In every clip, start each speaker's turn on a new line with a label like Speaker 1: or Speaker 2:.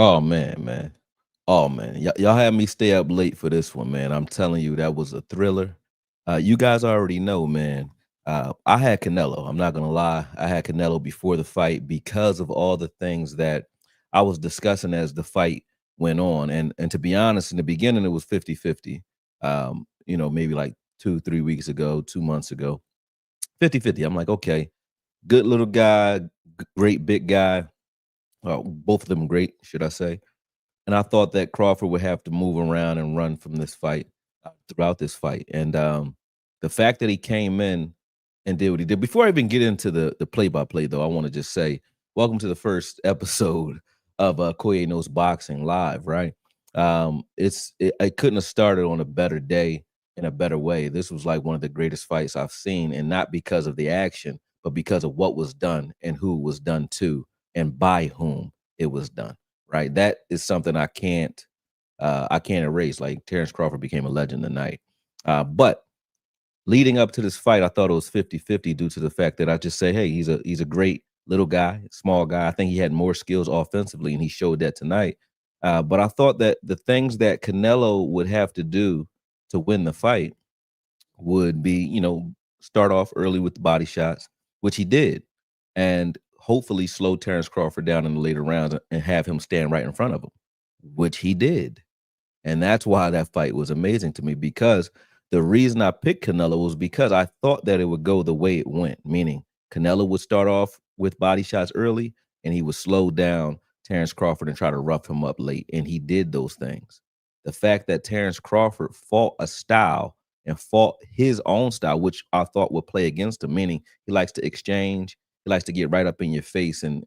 Speaker 1: Oh man, man. Oh man, y'all had me stay up late for this one, man. I'm telling you, that was a thriller. You guys already know, man. I had Canelo. I'm not gonna lie. I had Canelo before the fight because of all the things that I was discussing as the fight went on. And to be honest, in the beginning it was 50-50. Maybe like 2, 3 weeks ago, 2 months ago. 50-50. I'm like, okay, good little guy, great big guy. Both of them great, should I say. And I thought that Crawford would have to move around and run from this fight throughout this fight. And the fact that he came in and did what he did. Before I even get into the play by play, though, I want to just say, welcome to the first episode of Koye Knows Boxing Live. Right? I couldn't have started on a better day in a better way. This was like one of the greatest fights I've seen, and not because of the action, but because of what was done and who was done to, and by whom it was done. Right? That is something I can't erase. Like Terence Crawford became a legend tonight. But leading up to this fight, I thought it was 50-50 due to the fact that I just say, hey, he's a great little guy, small guy. I think he had more skills offensively, and he showed that tonight. But I thought that the things that Canelo would have to do to win the fight would be, start off early with the body shots, which he did, and hopefully slow Terence Crawford down in the later rounds and have him stand right in front of him, which he did. And that's why that fight was amazing to me, because the reason I picked Canelo was because I thought that it would go the way it went, meaning Canelo would start off with body shots early and he would slow down Terence Crawford and try to rough him up late. And he did those things. The fact that Terence Crawford fought a style and fought his own style, which I thought would play against him, meaning he likes to exchange, he likes to get right up in your face and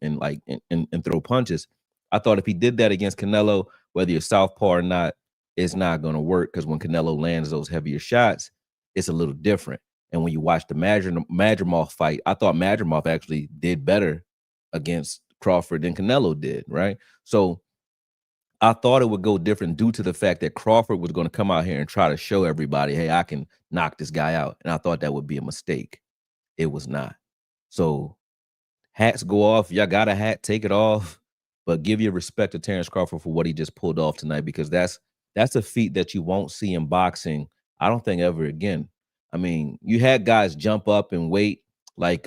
Speaker 1: throw punches. I thought if he did that against Canelo, whether you're southpaw or not, it's not going to work, because when Canelo lands those heavier shots, it's a little different. And when you watch the Madrimov fight, I thought Madrimov actually did better against Crawford than Canelo did, right? So I thought it would go different due to the fact that Crawford was going to come out here and try to show everybody, hey, I can knock this guy out. And I thought that would be a mistake. It was not. So hats go off. Y'all got a hat, take it off. But give your respect to Terence Crawford for what he just pulled off tonight, because that's a feat that you won't see in boxing, I don't think, ever again. I mean, you had guys jump up and wait, like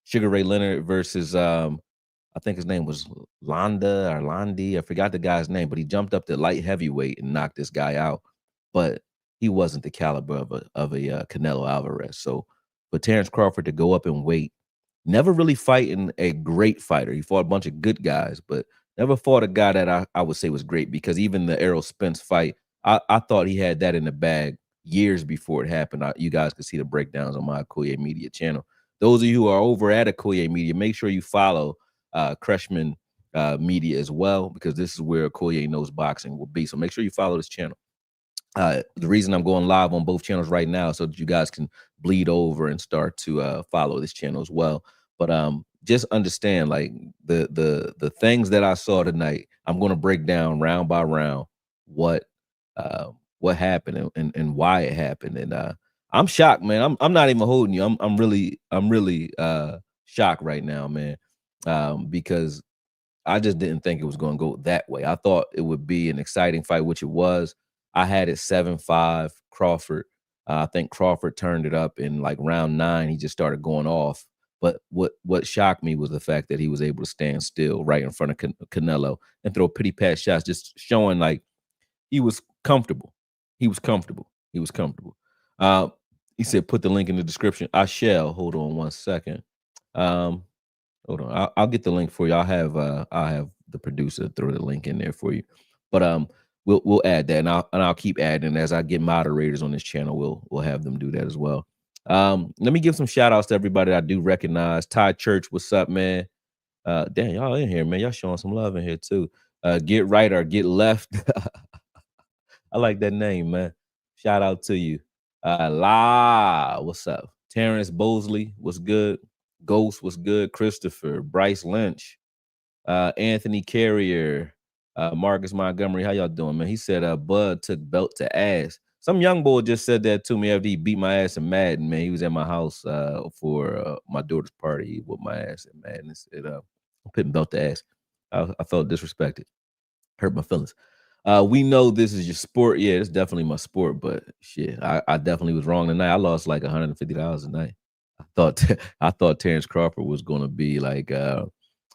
Speaker 1: Sugar Ray Leonard versus I think his name was Londa or Londi. I forgot the guy's name, but he jumped up to light heavyweight and knocked this guy out. But he wasn't the caliber of a Canelo Alvarez. So for Terence Crawford to go up and wait, never really fighting a great fighter. He fought a bunch of good guys, but never fought a guy that I would say was great, because even the Errol Spence fight, I thought he had that in the bag years before it happened. You guys can see the breakdowns on my Koye Media channel. Those of you who are over at Koye Media, make sure you follow Creshman Media as well, because this is where Koye Knows Boxing will be. So make sure you follow this channel. The reason I'm going live on both channels right now is so that you guys can bleed over and start to follow this channel as well. But just understand, like, the things that I saw tonight, I'm going to break down round by round what happened and why it happened. And I'm shocked, man. I'm not even holding you. I'm really shocked right now, man. Because I just didn't think it was going to go that way. I thought it would be an exciting fight, which it was. I had it 7-5 Crawford. I think Crawford turned it up in like round 9. He just started going off. But what shocked me was the fact that he was able to stand still right in front of Canelo and throw pity pat shots, just showing like he was comfortable. He was comfortable. He was comfortable. Uh, he said, put the link in the description. I shall. Hold on one second. Um, Hold on. I'll get the link for you. I'll have the producer throw the link in there for you. But we'll add that, and I'll keep adding as I get moderators on this channel. We'll have them do that as well. Let me give some shout outs to everybody that I do recognize. Ty Church, what's up, man? Damn, y'all in here, man. Y'all showing some love in here too. Get right or get left. I like that name, man. Shout out to you. What's up? Terence Bosley, what's good? Ghost, what's good? Christopher, Bryce Lynch, Anthony Carrier, Marcus Montgomery. How y'all doing, man? He said Bud took belt to ass. Some young boy just said that to me after he beat my ass in Madden, man. He was at my house for my daughter's party with my ass in Madden. He said, I'm putting belt to ass. I felt disrespected. Hurt my feelings. We know this is your sport. Yeah, it's definitely my sport, but shit, I definitely was wrong tonight. I lost like $150 a night. I thought Terence Crawford was gonna be like a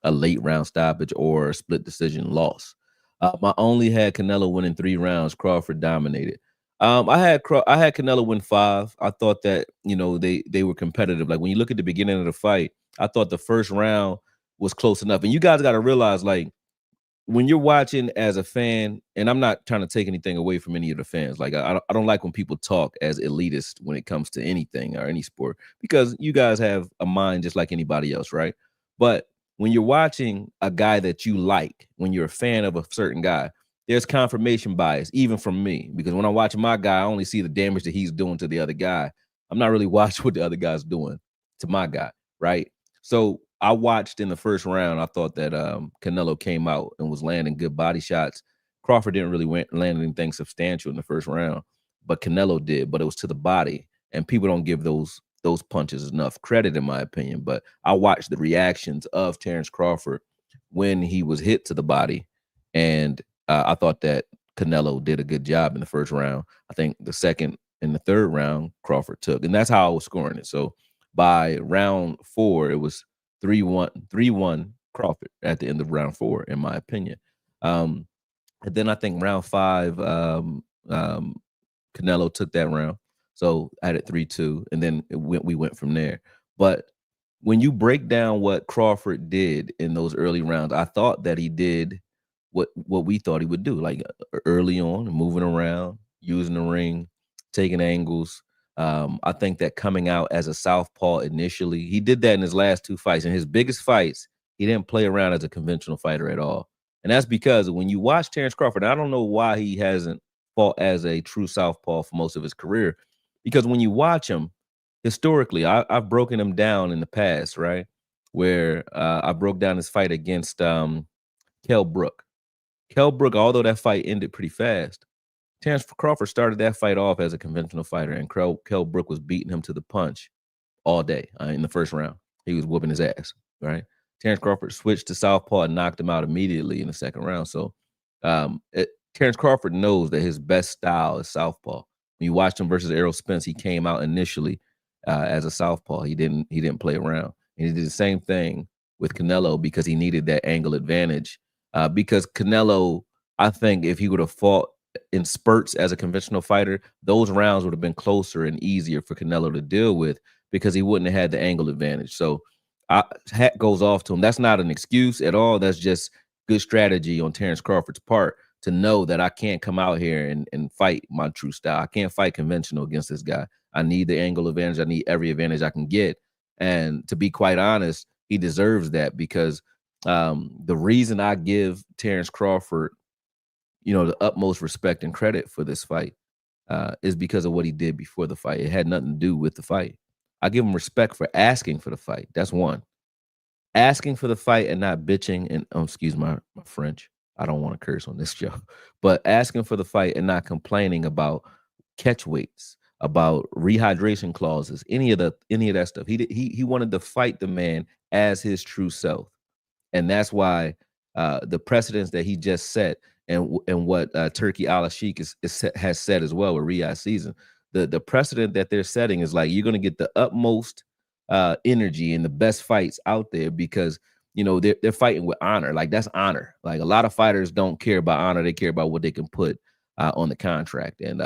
Speaker 1: late round stoppage or a split decision loss. I only had Canelo winning 3 rounds. Crawford dominated. I had Canelo win 5. I thought that they were competitive. Like when you look at the beginning of the fight, I thought the first round was close enough. And you guys got to realize, like, when you're watching as a fan, and I'm not trying to take anything away from any of the fans. Like I don't like when people talk as elitist when it comes to anything or any sport, because you guys have a mind just like anybody else, right? But when you're watching a guy that you like, when you're a fan of a certain guy, there's confirmation bias, even from me, because when I'm watching my guy, I only see the damage that he's doing to the other guy. I'm not really watching what the other guy's doing to my guy, right? So I watched in the first round. I thought that Canelo came out and was landing good body shots. Crawford didn't really land anything substantial in the first round, but Canelo did. But it was to the body, and people don't give those punches enough credit, in my opinion. But I watched the reactions of Terence Crawford when he was hit to the body, and I thought that Canelo did a good job in the first round. I think the second and the third round Crawford took, and that's how I was scoring it. So by round 4, it was 3-1, 3-1 Crawford at the end of round 4, in my opinion. Um, and then I think round 5, Canelo took that round. So I had it 3-2, and then we went from there. But when you break down what Crawford did in those early rounds, I thought that he did what we thought he would do, like early on, moving around, using the ring, taking angles. I think that coming out as a southpaw initially, he did that in his last 2 fights. In his biggest fights, he didn't play around as a conventional fighter at all. And that's because when you watch Terence Crawford, I don't know why he hasn't fought as a true southpaw for most of his career, because when you watch him, historically, I've broken him down in the past, right? Where I broke down his fight against Kell Brook. Kell Brook, although that fight ended pretty fast, Terence Crawford started that fight off as a conventional fighter, and Kell Brook was beating him to the punch all day in the first round. He was whooping his ass, right? Terence Crawford switched to southpaw and knocked him out immediately in the second round. So Terence Crawford knows that his best style is southpaw. When you watched him versus Errol Spence, he came out initially as a southpaw. He didn't play around, and he did the same thing with Canelo because he needed that angle advantage. Because Canelo, I think, if he would have fought in spurts as a conventional fighter, those rounds would have been closer and easier for Canelo to deal with because he wouldn't have had the angle advantage. So hat goes off to him. That's not an excuse at all. That's just good strategy on Terence Crawford's part to know that I can't come out here and fight my true style. I can't fight conventional against this guy. I need the angle advantage. I need every advantage I can get. And to be quite honest, he deserves that because the reason I give Terence Crawford, the utmost respect and credit for this fight is because of what he did before the fight. It had nothing to do with the fight. I give him respect for asking for the fight. That's one. Asking for the fight and not bitching and excuse my French. I don't want to curse on this show, but asking for the fight and not complaining about catch weights, about rehydration clauses, any of that stuff. He wanted to fight the man as his true self. And that's why the precedents that he just set and what Turkey Al Sheikh has said as well with Riyadh season, the precedent that they're setting is like you're going to get the utmost energy and the best fights out there because they're fighting with honor. Like that's honor. Like a lot of fighters don't care about honor; they care about what they can put on the contract. And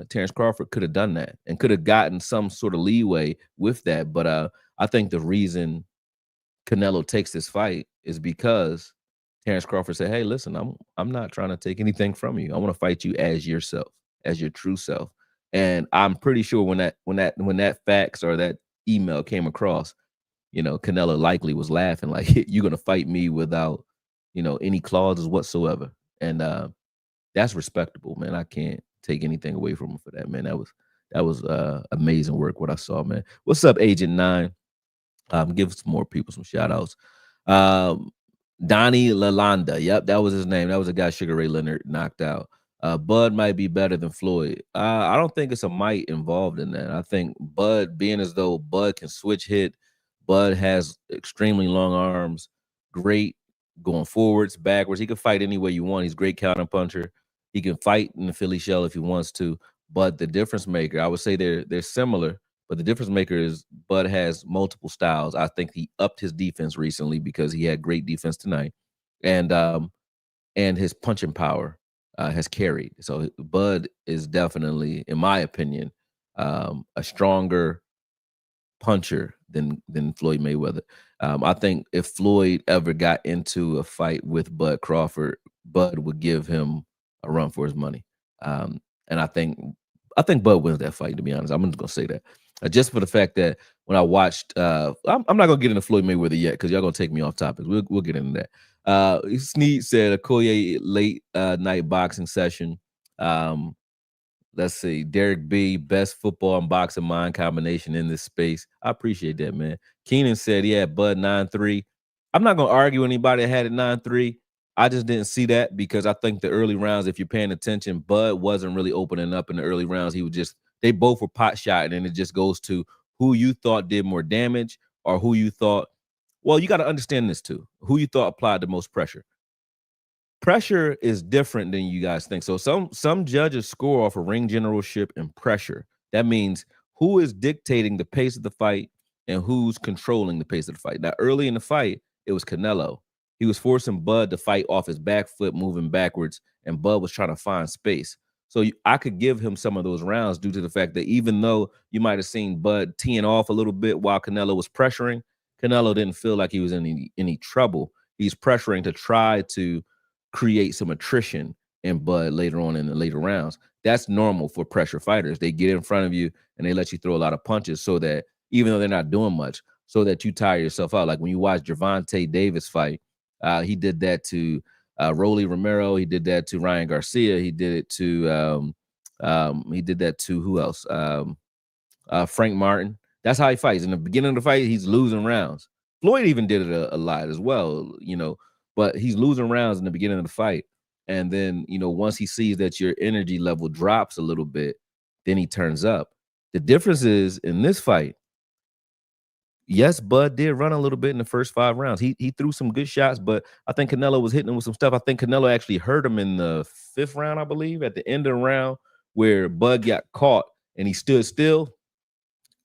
Speaker 1: Terence Crawford could have done that and could have gotten some sort of leeway with that. But I think the reason Canelo takes this fight is because Terence Crawford said, "Hey, listen, I'm not trying to take anything from you. I want to fight you as yourself, as your true self." And I'm pretty sure when that fax or that email came across, Canelo likely was laughing like, "You're gonna fight me without, any clauses whatsoever." And that's respectable, man. I can't take anything away from him for that, man. That was amazing work what I saw, man. What's up, Agent Nine? Give some more people some shout outs. Um, Donnie Lalonda. Yep, that was his name. That was the guy Sugar Ray Leonard knocked out. Bud might be better than Floyd. I don't think it's a might involved in that. I think Bud, being as though Bud can switch hit, Bud has extremely long arms, great going forwards, backwards. He can fight any way you want. He's a great counter puncher. He can fight in the Philly shell if he wants to. But the difference maker, I would say they're similar, but the difference maker is Bud has multiple styles. I think he upped his defense recently because he had great defense tonight, and his punching power has carried. So Bud is definitely, in my opinion, a stronger puncher than Floyd Mayweather. I think if Floyd ever got into a fight with Bud Crawford, Bud would give him a run for his money. And I think Bud wins that fight. To be honest, I'm just gonna say that just for the fact that when I watched, I'm not gonna get into Floyd Mayweather yet because y'all gonna take me off topic. We'll get into that. Snead said a Koye late night boxing session. Um, Let's see. Derek B, best football and boxing mind combination in this space. I appreciate that, man. Keenan said, yeah, Bud 9-3. I'm not going to argue anybody that had it 9-3. I just didn't see that because I think the early rounds, if you're paying attention, Bud wasn't really opening up in the early rounds. He would just, they both were pot shot, and it just goes to who you thought did more damage or who you thought, well, you got to understand this too, who you thought applied the most pressure. Pressure is different than you guys think. So some judges score off of ring generalship and pressure. That means who is dictating the pace of the fight and who's controlling the pace of the fight. Now, early in the fight, it was Canelo. He was forcing Bud to fight off his back foot, moving backwards, and Bud was trying to find space. So I could give him some of those rounds due to the fact that even though you might have seen Bud teeing off a little bit while Canelo was pressuring, Canelo didn't feel like he was in any trouble. He's pressuring to try to create some attrition in Bud later on in the later rounds. That's normal for pressure fighters. They get in front of you and they let you throw a lot of punches so that even though they're not doing much, so that you tire yourself out. Like when you watch Gervonta Davis fight, he did that to Rolly Romero. He did that to Ryan Garcia. He did it to who else? Frank Martin. That's how he fights. In the beginning of the fight, he's losing rounds. Floyd even did it a lot as well, but he's losing rounds in the beginning of the fight. And then, once he sees that your energy level drops a little bit, then he turns up. The difference is in this fight, yes, Bud did run a little bit in the first 5 rounds. He threw some good shots, but I think Canelo was hitting him with some stuff. I think Canelo actually hurt him in the 5th round, I believe, at the end of the round where Bud got caught and he stood still.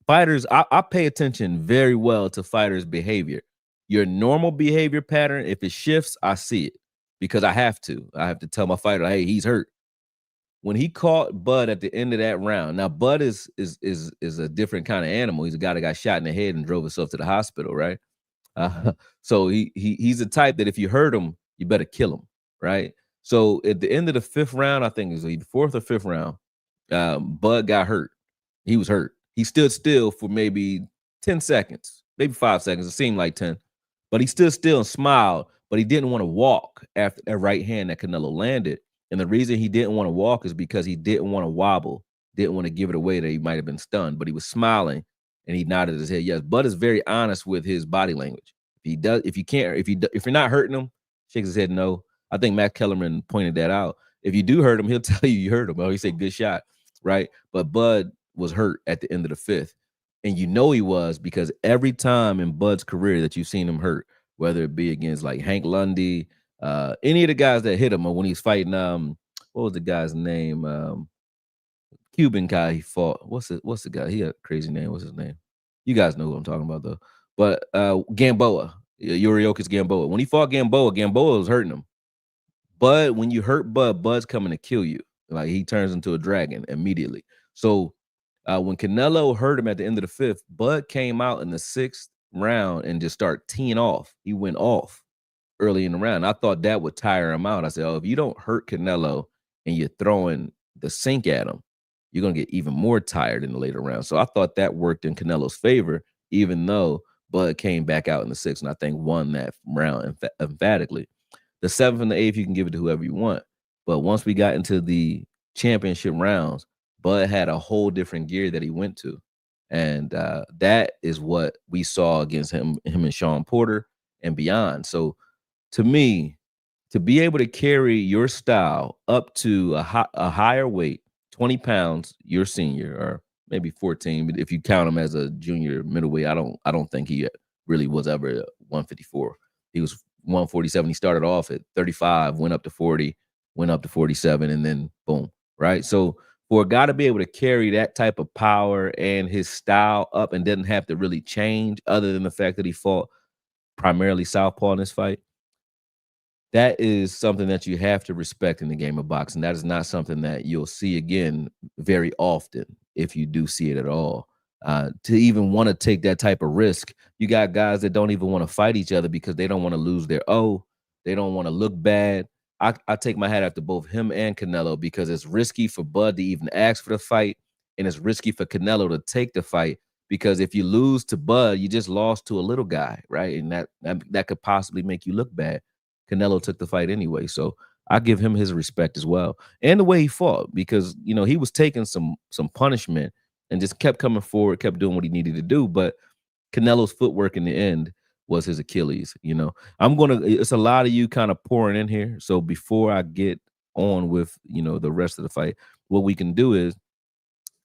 Speaker 1: Fighters, I pay attention very well to fighters' behavior. Your normal behavior pattern, if it shifts, I see it because I have to. I have to tell my fighter, hey, he's hurt. When he caught Bud at the end of that round, now Bud is a different kind of animal. He's a guy that got shot in the head and drove himself to the hospital, right? So he's the type that if you hurt him, you better kill him, right? So at the end of the 5th round, I think it was the 4th or 5th round, Bud got hurt. He was hurt. He stood still for maybe 10 seconds, maybe 5 seconds. It seemed like 10. But he stood still and smiled, but he didn't want to walk after that right hand that Canelo landed. And the reason he didn't want to walk is because he didn't want to wobble, didn't want to give it away that he might have been stunned, but he was smiling and he nodded his head. Yes, Bud is very honest with his body language. If you're not hurting him, shakes his head no. I think Matt Kellerman pointed that out. If you do hurt him, he'll tell you hurt him. Oh, he said good shot, right? But Bud was hurt at the end of the 5th. And he was because every time in Bud's career that you've seen him hurt, whether it be against like Hank Lundy, any of the guys that hit him, or when he's fighting, what was the guy's name? Cuban guy he fought. What's the guy? He had a crazy name. What's his name? You guys know who I'm talking about though. But Gamboa, Yuriokis Gamboa. When he fought Gamboa was hurting him. But when you hurt Bud, Bud's coming to kill you. Like he turns into a dragon immediately. So when Canelo hurt him at the end of the 5th, Bud came out in the 6th round and just started teeing off. He went off early in the round. I thought that would tire him out. I said, if you don't hurt Canelo and you're throwing the sink at him, you're going to get even more tired in the later round. So I thought that worked in Canelo's favor, even though Bud came back out in the 6th and I think won that round emphatically. The 7th and the 8th, you can give it to whoever you want. But once we got into the championship rounds, Bud had a whole different gear that he went to. And that is what we saw against him and Sean Porter and beyond. So to me, to be able to carry your style up to a higher weight, 20 pounds, your senior, or maybe 14, but if you count him as a junior middleweight, I don't think he really was ever 154. He was 147. He started off at 35, went up to 40, went up to 47, and then boom, right? So for a guy to be able to carry that type of power and his style up and didn't have to really change other than the fact that he fought primarily southpaw in this fight, that is something that you have to respect in the game of boxing. That is not something that you'll see again very often, if you do see it at all. To even want to take that type of risk, you got guys that don't even want to fight each other because they don't want to lose their O. They don't want to look bad. I take my hat after both him and Canelo because it's risky for Bud to even ask for the fight, and it's risky for Canelo to take the fight because if you lose to Bud, you just lost to a little guy, right? And that could possibly make you look bad. Canelo took the fight anyway. So I give him his respect as well. And the way he fought, because he was taking some punishment and just kept coming forward, kept doing what he needed to do. But Canelo's footwork in the end was his Achilles. It's a lot of you kind of pouring in here. So before I get on with the rest of the fight, what we can do is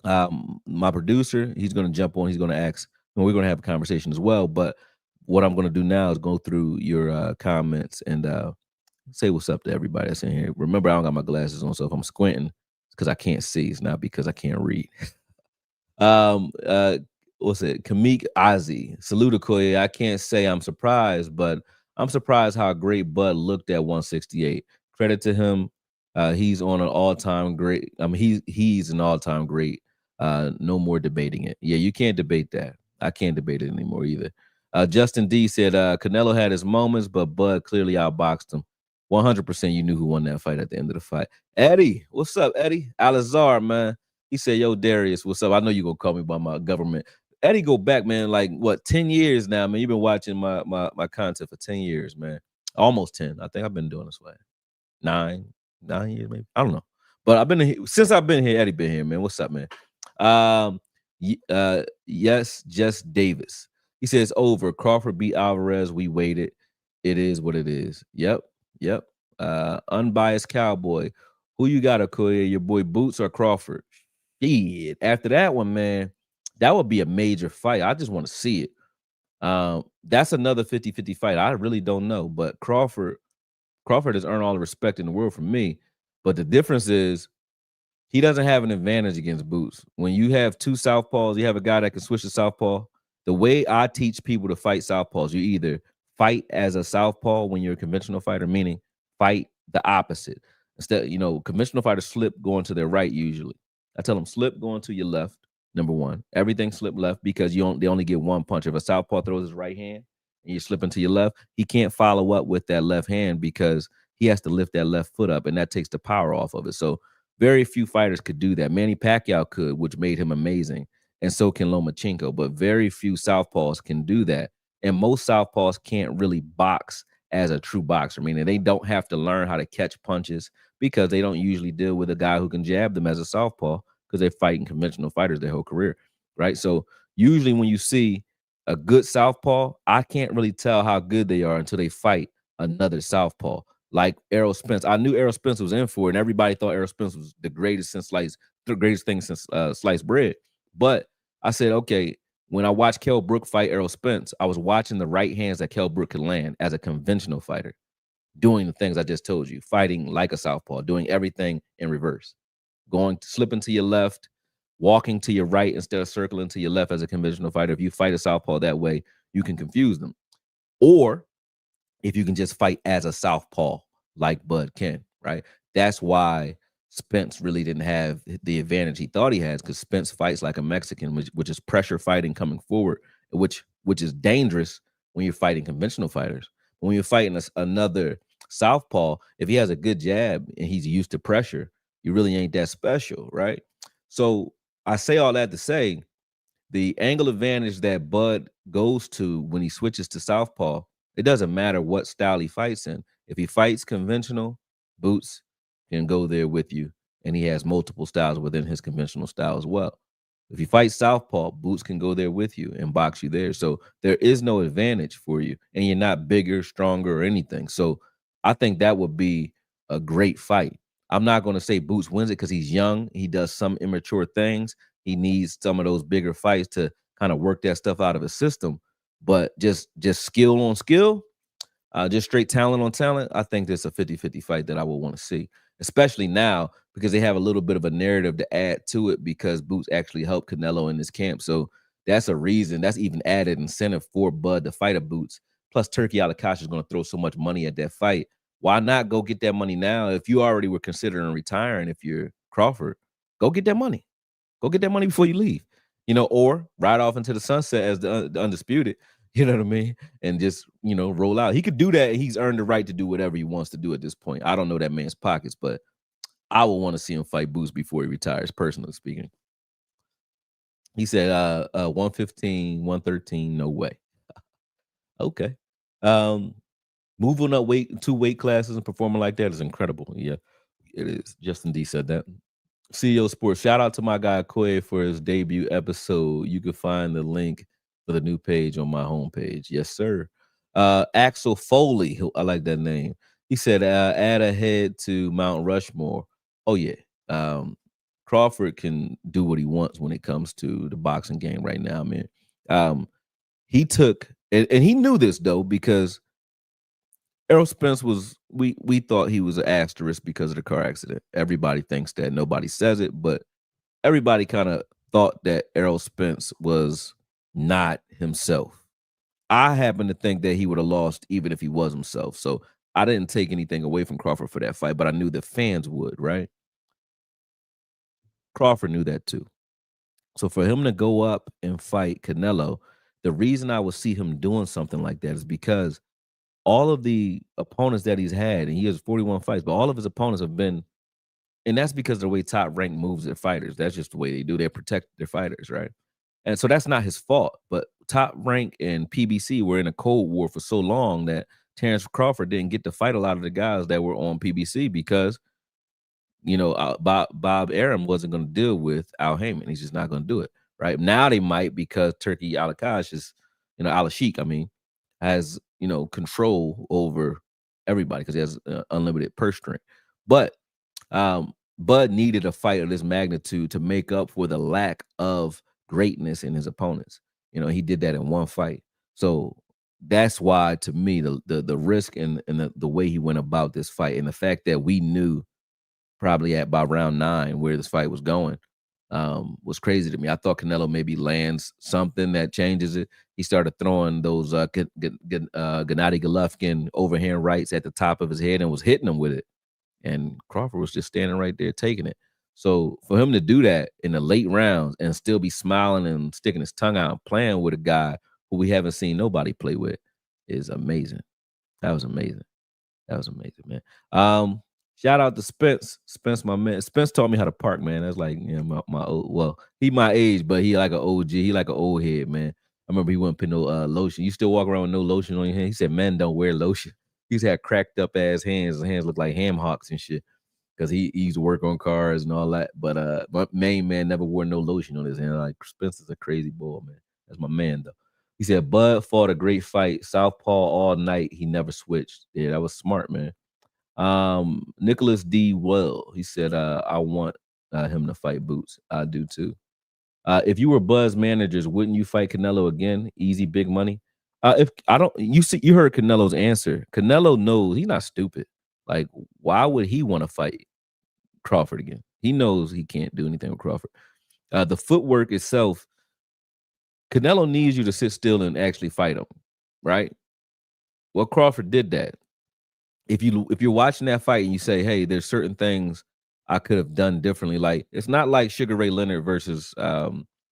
Speaker 1: my producer, he's gonna jump on, he's gonna ask, and we're gonna have a conversation as well. But what I'm gonna do now is go through your comments and say what's up to everybody that's in here. Remember, I don't got my glasses on, so if I'm squinting, it's because I can't see. It's not because I can't read. um, uh, what's it? Kamik Ozzy, salute Okoye. I can't say I'm surprised, but I'm surprised how great Bud looked at 168. Credit to him. He's on an all-time great. I mean, he's an all-time great. No more debating it. Yeah, you can't debate that. I can't debate it anymore either. Justin D said Canelo had his moments, but Bud clearly outboxed him. 100% you knew who won that fight at the end of the fight. Eddie, what's up, Eddie? Alazar, man. He said, yo, Darius, what's up? I know you're going to call me by my government. Eddie go back, man, like, what, 10 years now, man? You've been watching my content for 10 years, man. Almost 10. I think I've been doing this way. 9 years, maybe. I don't know. But since I've been here, Eddie been here, man. What's up, man? Yes, Jess Davis. He says, over. Crawford beat Alvarez. We waited. It is what it is. Yep. Unbiased cowboy. Who you got, Okoye? Your boy Boots or Crawford? Shit. After that one, man, that would be a major fight. I just want to see it. That's another 50-50 fight. I really don't know. But Crawford has earned all the respect in the world from me. But the difference is he doesn't have an advantage against Boots. When you have two southpaws, you have a guy that can switch to southpaw. The way I teach people to fight southpaws, you either fight as a southpaw when you're a conventional fighter, meaning fight the opposite. Instead, conventional fighters slip going to their right usually. I tell them slip going to your left, number one. Everything slip left because they only get one punch. If a southpaw throws his right hand and you're slipping to your left, he can't follow up with that left hand because he has to lift that left foot up, and that takes the power off of it. So very few fighters could do that. Manny Pacquiao could, which made him amazing, and so can Lomachenko, but very few southpaws can do that. And most southpaws can't really box as a true boxer, meaning they don't have to learn how to catch punches because they don't usually deal with a guy who can jab them as a southpaw because they're fighting conventional fighters their whole career, right? So usually when you see a good southpaw, I can't really tell how good they are until they fight another southpaw. Like Errol Spence. I knew Errol Spence was in for it, and everybody thought Errol Spence was the greatest thing since sliced bread. But I said, okay, when I watched Kell Brook fight Errol Spence, I was watching the right hands that Kell Brook could land as a conventional fighter, doing the things I just told you, fighting like a southpaw, doing everything in reverse, slipping to your left, walking to your right instead of circling to your left as a conventional fighter. If you fight a southpaw that way, you can confuse them. Or if you can just fight as a southpaw like Bud can, right? That's why Spence really didn't have the advantage he thought he has, because Spence fights like a Mexican, which is pressure fighting coming forward, which is dangerous when you're fighting conventional fighters. But when you're fighting another southpaw, if he has a good jab and he's used to pressure, you really ain't that special, right? So I say all that to say the angle advantage that Bud goes to when he switches to southpaw, it doesn't matter what style he fights in. If he fights conventional, Boots can go there with you, and he has multiple styles within his conventional style as well. If he fights southpaw, Boots can go there with you and box you there. So there is no advantage for you, and you're not bigger, stronger, or anything. So I think that would be a great fight. I'm not going to say Boots wins it because he's young. He does some immature things. He needs some of those bigger fights to kind of work that stuff out of his system. But just skill on skill, Just straight talent on talent, I think there's a 50-50 fight that I would want to see, especially now because they have a little bit of a narrative to add to it because Boots actually helped Canelo in this camp. So that's a reason. That's even added incentive for Bud to fight a Boots. Plus, Turkey Alakash is going to throw so much money at that fight. Why not go get that money now? If you already were considering retiring, if you're Crawford, go get that money. Go get that money before you leave, or ride off into the sunset as the undisputed. You know what I mean? And just roll out. He could do that. He's earned the right to do whatever he wants to do at this point. I don't know that man's pockets, but I would want to see him fight Boots before he retires. Personally speaking, he said, 115, 113, no way. Okay, moving up two weight classes and performing like that is incredible. Yeah, it is. Justin D said that. CEO Sports. Shout out to my guy Koy for his debut episode. You can find the link for the new page on my homepage. Yes, sir. Axel Foley. I like that name. He said, add a head to Mount Rushmore. Oh, yeah. Crawford can do what he wants when it comes to the boxing game right now, man. He took, and he knew this, though, because Errol Spence was, we thought he was an asterisk because of the car accident. Everybody thinks that. Nobody says it, but everybody kind of thought that Errol Spence was not himself. I happen to think that he would have lost even if he was himself. So I didn't take anything away from Crawford for that fight, but I knew the fans would, right? Crawford knew that too. So for him to go up and fight Canelo, the reason I would see him doing something like that is because all of the opponents that he's had, and he has 41 fights, but all of his opponents have been, and that's because of the way Top Rank moves their fighters. That's just the way they do. They protect their fighters, right? And so that's not his fault. But Top Rank and PBC were in a cold war for so long that Terence Crawford didn't get to fight a lot of the guys that were on PBC because Bob Arum wasn't going to deal with Al Heyman. He's just not going to do it. Right now they might because Turkey Alakash is, Al-Sheikh, has control over everybody because he has unlimited purse string. But Bud needed a fight of this magnitude to make up for the lack of greatness in his opponents. He did that in one fight. So that's why, to me, the risk and the way he went about this fight, and the fact that we knew probably at by round 9 where this fight was going, was crazy to me. I thought Canelo maybe lands something that changes it. He started throwing those Gennady Golovkin overhand rights at the top of his head and was hitting him with it. And Crawford was just standing right there taking it. So for him to do that in the late rounds and still be smiling and sticking his tongue out and playing with a guy who we haven't seen nobody play with is amazing. That was amazing. That was amazing, man. Shout out to Spence. Spence, my man. Spence taught me how to park, man. That's like, my old, well, he my age, but he like an OG. He like an old head, man. I remember he wouldn't put no lotion. You still walk around with no lotion on your hand? He said men don't wear lotion. He's had cracked up ass hands. His hands look like ham hocks and shit. Because he used to work on cars and all that. But my main man never wore no lotion on his hand. Like, Spencer's a crazy boy, man. That's my man, though. He said, Bud fought a great fight. Southpaw all night. He never switched. Yeah, that was smart, man. Nicholas D. Well, he said, I want him to fight Boots. I do too. If you were Bud's managers, wouldn't you fight Canelo again? Easy, big money. If I don't, you heard Canelo's answer. Canelo knows he's not stupid. Like, why would he want to fight Crawford again? He knows he can't do anything with Crawford. The footwork itself, Canelo needs you to sit still and actually fight him, right? Well, Crawford did that. If you're watching that fight and you say, hey, there's certain things I could have done differently. Like, it's not like Sugar Ray Leonard versus Duran,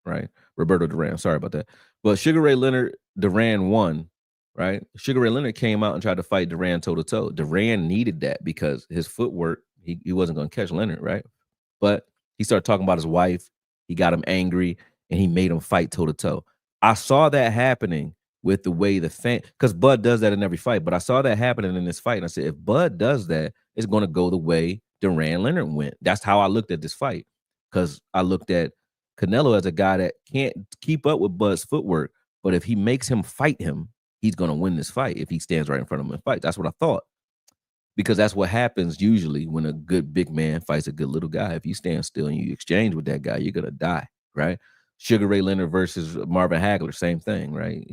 Speaker 1: right? Roberto Duran. Sorry about that. But Sugar Ray Leonard, Duran won, right? Sugar Ray Leonard came out and tried to fight Duran toe to toe. Duran needed that because his footwork, he wasn't going to catch Leonard, right? But he started talking about his wife. He got him angry and he made him fight toe to toe. I saw that happening with the way the fan, because Bud does that in every fight, but I saw that happening in this fight. And I said, if Bud does that, it's going to go the way Duran Leonard went. That's how I looked at this fight, because I looked at Canelo as a guy that can't keep up with Bud's footwork. But if he makes him fight him, he's going to win this fight if he stands right in front of him and fights. That's what I thought, because that's what happens usually when a good big man fights a good little guy. If you stand still and you exchange with that guy, you're going to die, right? Sugar Ray Leonard versus Marvin Hagler, same thing, right?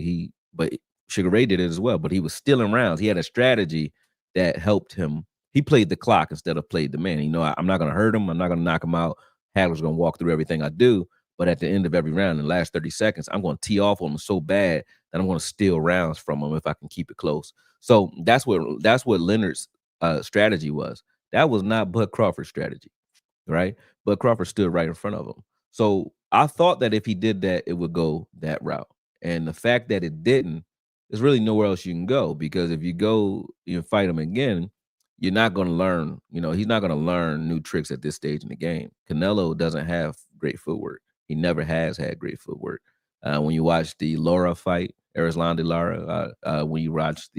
Speaker 1: But Sugar Ray did it as well, but he was stealing rounds. He had a strategy that helped him. He played the clock instead of played the man. I'm not going to hurt him. I'm not going to knock him out. Hagler's going to walk through everything I do. But at the end of every round, in the last 30 seconds, I'm going to tee off on him so bad that I'm going to steal rounds from him if I can keep it close. So that's what Leonard's strategy was. That was not Bud Crawford's strategy, right? But Crawford stood right in front of him. So I thought that if he did that, it would go that route. And the fact that it didn't, there's really nowhere else you can go, because if you go, fight him again, you're not going to learn. He's not going to learn new tricks at this stage in the game. Canelo doesn't have great footwork. He never has had great footwork. When you watch the Lara fight, Erislandy Lara, when you watch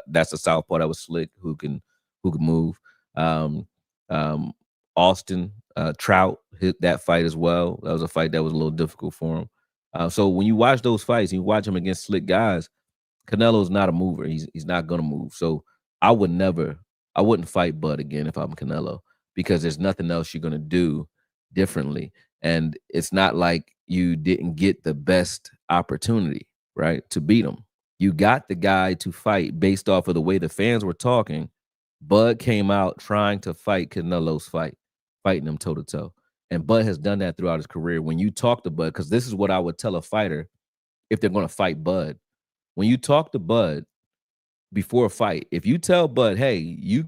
Speaker 1: that's a southpaw that was slick, who can move. Um, um, Austin Trout hit that fight as well. That was a fight that was a little difficult for him. So when you watch those fights, you watch him against slick guys. Canelo's not a mover. He's not gonna move. So I would never, I wouldn't fight Bud again if I'm Canelo, because there's nothing else you're gonna do differently. And it's not like you didn't get the best opportunity, right, to beat him. You got the guy to fight based off of the way the fans were talking. Bud came out trying to fight Canelo's fight, fighting him toe to toe. And Bud has done that throughout his career. When you talk to Bud, because this is what I would tell a fighter if they're going to fight Bud. When you talk to Bud before a fight, if you tell Bud, hey, you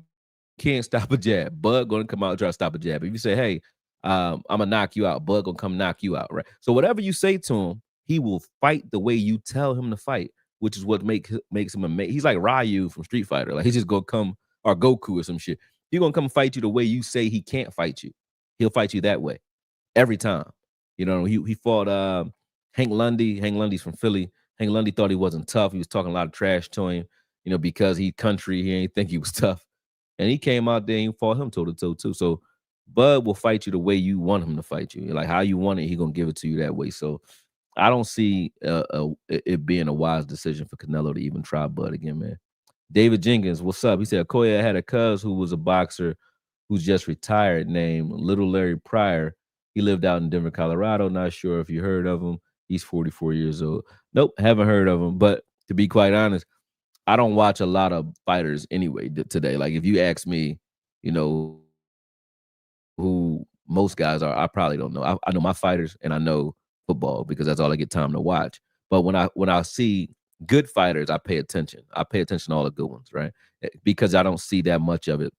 Speaker 1: can't stop a jab, Bud going to come out and try to stop a jab. If you say, hey, I'm gonna knock you out, Bud gonna come knock you out, right? So whatever you say to him, he will fight the way you tell him to fight, which is what makes him amazing. He's like Ryu from Street Fighter. Like, he's just gonna come, or Goku or some shit. He's gonna come fight you the way you say he can't fight you. He'll fight you that way every time. He fought Hank Lundy. Hank Lundy's from Philly. Hank Lundy thought he wasn't tough. He was talking a lot of trash to him, because he country. He ain't think he was tough. And he came out there and he fought him toe to toe too. So Bud will fight you the way you want him to fight you. Like how you want it, he gonna give it to you that way. So I don't see it being a wise decision for Canelo to even try Bud again, man. David Jenkins, what's up? He said Koya had a cuz who was a boxer who's just retired named Little Larry Pryor. He lived out in Denver, Colorado. Not sure if you heard of him. He's 44 years old. Nope, haven't heard of him. But to be quite honest, I don't watch a lot of fighters anyway today. Like if you ask me, you know, who most guys are, I probably don't know. I know my fighters and I know football because that's all I get time to watch. But when I see good fighters, I pay attention. I pay attention to all the good ones, right? Because I don't see that much of it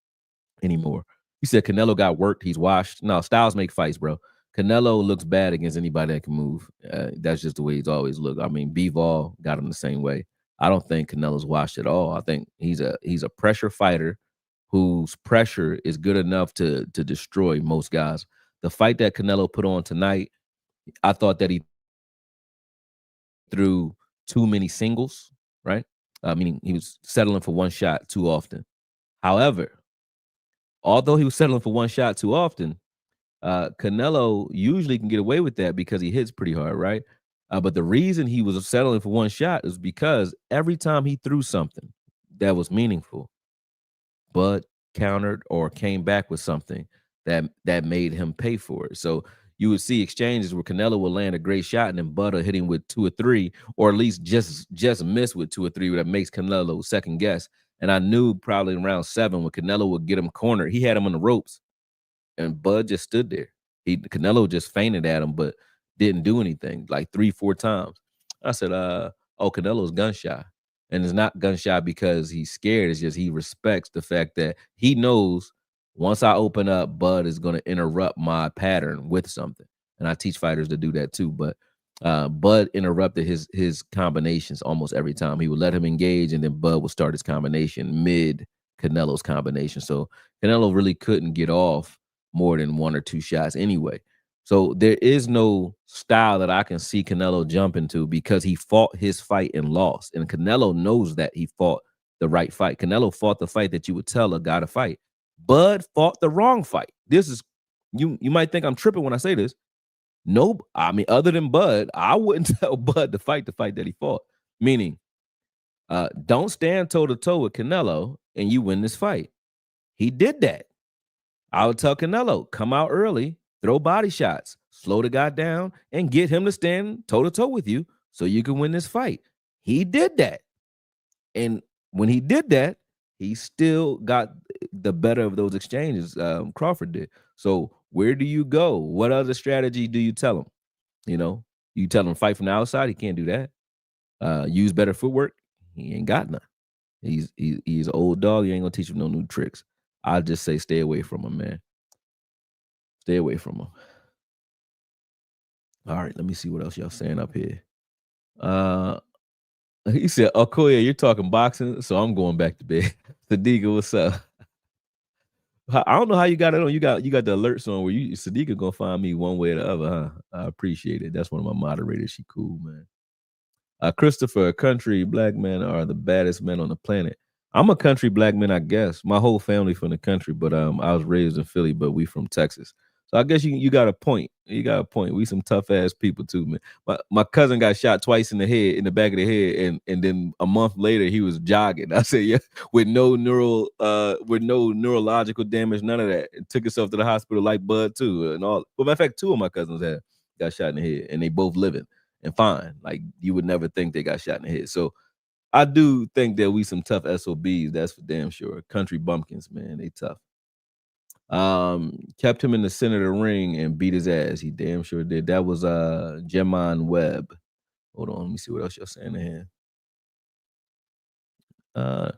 Speaker 1: anymore. You said Canelo got worked. He's washed. No, styles make fights, bro. Canelo looks bad against anybody that can move. That's just the way he's always looked. I mean, Bivol got him the same way. I don't think Canelo's washed at all. I think he's a pressure fighter whose pressure is good enough to destroy most guys. The fight that Canelo put on tonight, I thought that he threw too many singles, right? Meaning he was settling for one shot too often. However, although he was settling for one shot too often, Canelo usually can get away with that because he hits pretty hard, right? But the reason he was settling for one shot is because every time he threw something that was meaningful, Bud countered or came back with something that made him pay for it. So you would see exchanges where Canelo will land a great shot and then Bud will hit him with two or three, or at least just miss with two or three, that makes Canelo second guess. And I knew probably in round 7 when Canelo would get him cornered, he had him on the ropes and Bud just stood there. Canelo just fainted at him, but didn't do anything like 3-4 times. I said, oh, Canelo's gun shy. And it's not gun shy because he's scared. It's just he respects the fact that he knows once I open up, Bud is going to interrupt my pattern with something. And I teach fighters to do that too. But Bud interrupted his combinations almost every time. He would let him engage, and then Bud would start his combination mid Canelo's combination. So Canelo really couldn't get off more than 1 or 2 shots anyway. So there is no style that I can see Canelo jump into because he fought his fight and lost. And Canelo knows that he fought the right fight. Canelo fought the fight that you would tell a guy to fight. Bud fought the wrong fight. This is, you might think I'm tripping when I say this. Nope. I mean, other than Bud, I wouldn't tell Bud to fight the fight that he fought. Meaning, don't stand toe to toe with Canelo and you win this fight. He did that. I would tell Canelo, come out early, throw body shots, slow the guy down and get him to stand toe to toe with you so you can win this fight. He did that. And when he did that, he still got the better of those exchanges. Crawford did. So where do you go? What other strategy do you tell him? You know, you tell him fight from the outside. He can't do that. Use better footwork. He ain't got none. He's an old dog. You ain't gonna teach him no new tricks. I just say stay away from him, man. Stay away from him. All right, let me see what else y'all saying up here. Uh, he said, "Okoye, you're talking boxing, so I'm going back to bed." Sadiqa, what's up? I don't know how you got it on. You got the alerts on where you Sadiqa gonna find me one way or the other, huh? I appreciate it. That's one of my moderators. She cool, man. Christopher, country black men are the baddest men on the planet. I'm a country black man, I guess. My whole family from the country, but I was raised in Philly, but we from Texas. So I guess you got a point. You got a point. We some tough ass people too, man. My cousin got shot twice in the head, in the back of the head, and then a month later he was jogging. I said, yeah, with no neurological damage, none of that. It took himself to the hospital like Bud too, and all. But matter of fact, two of my cousins got shot in the head, and they both living and fine. Like you would never think they got shot in the head. So I do think that we some tough SOBs. That's for damn sure. Country bumpkins, man, they tough. Kept him in the center of the ring and beat his ass. He damn sure did. That was Jemon Webb. Hold on, let me see what else y'all saying in here.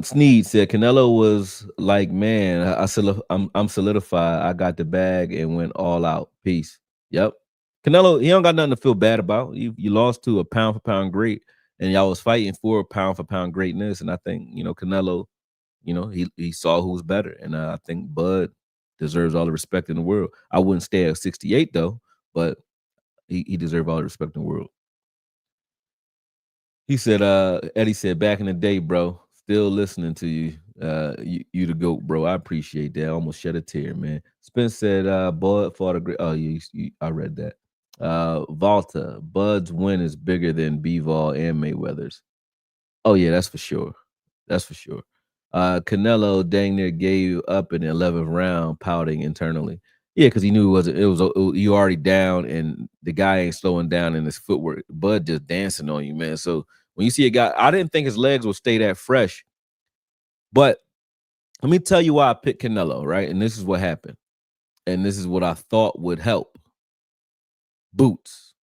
Speaker 1: Sneed said Canelo was like, man, I'm solidified. I got the bag and went all out. Peace. Yep. Canelo, he don't got nothing to feel bad about. You lost to a pound for pound great, and y'all was fighting for a pound for pound greatness. And I think Canelo, he saw who was better, and I think Bud deserves all the respect in the world. I wouldn't stay at 68 though, but he deserves all the respect in the world. He said, Eddie said, back in the day, bro, still listening to you. You the GOAT, bro. I appreciate that. I almost shed a tear, man. Spence said, Bud fought a great. Oh, I read that. Volta, Bud's win is bigger than Bivol and Mayweather's. Oh, yeah, that's for sure. That's for sure. Canelo dang near gave up in the 11th round, pouting internally. Yeah, because he knew you already down, and the guy ain't slowing down in his footwork. Bud just dancing on you, man. So when you see a guy, I didn't think his legs would stay that fresh. But let me tell you why I picked Canelo, right? And this is what happened. And this is what I thought would help. Boots.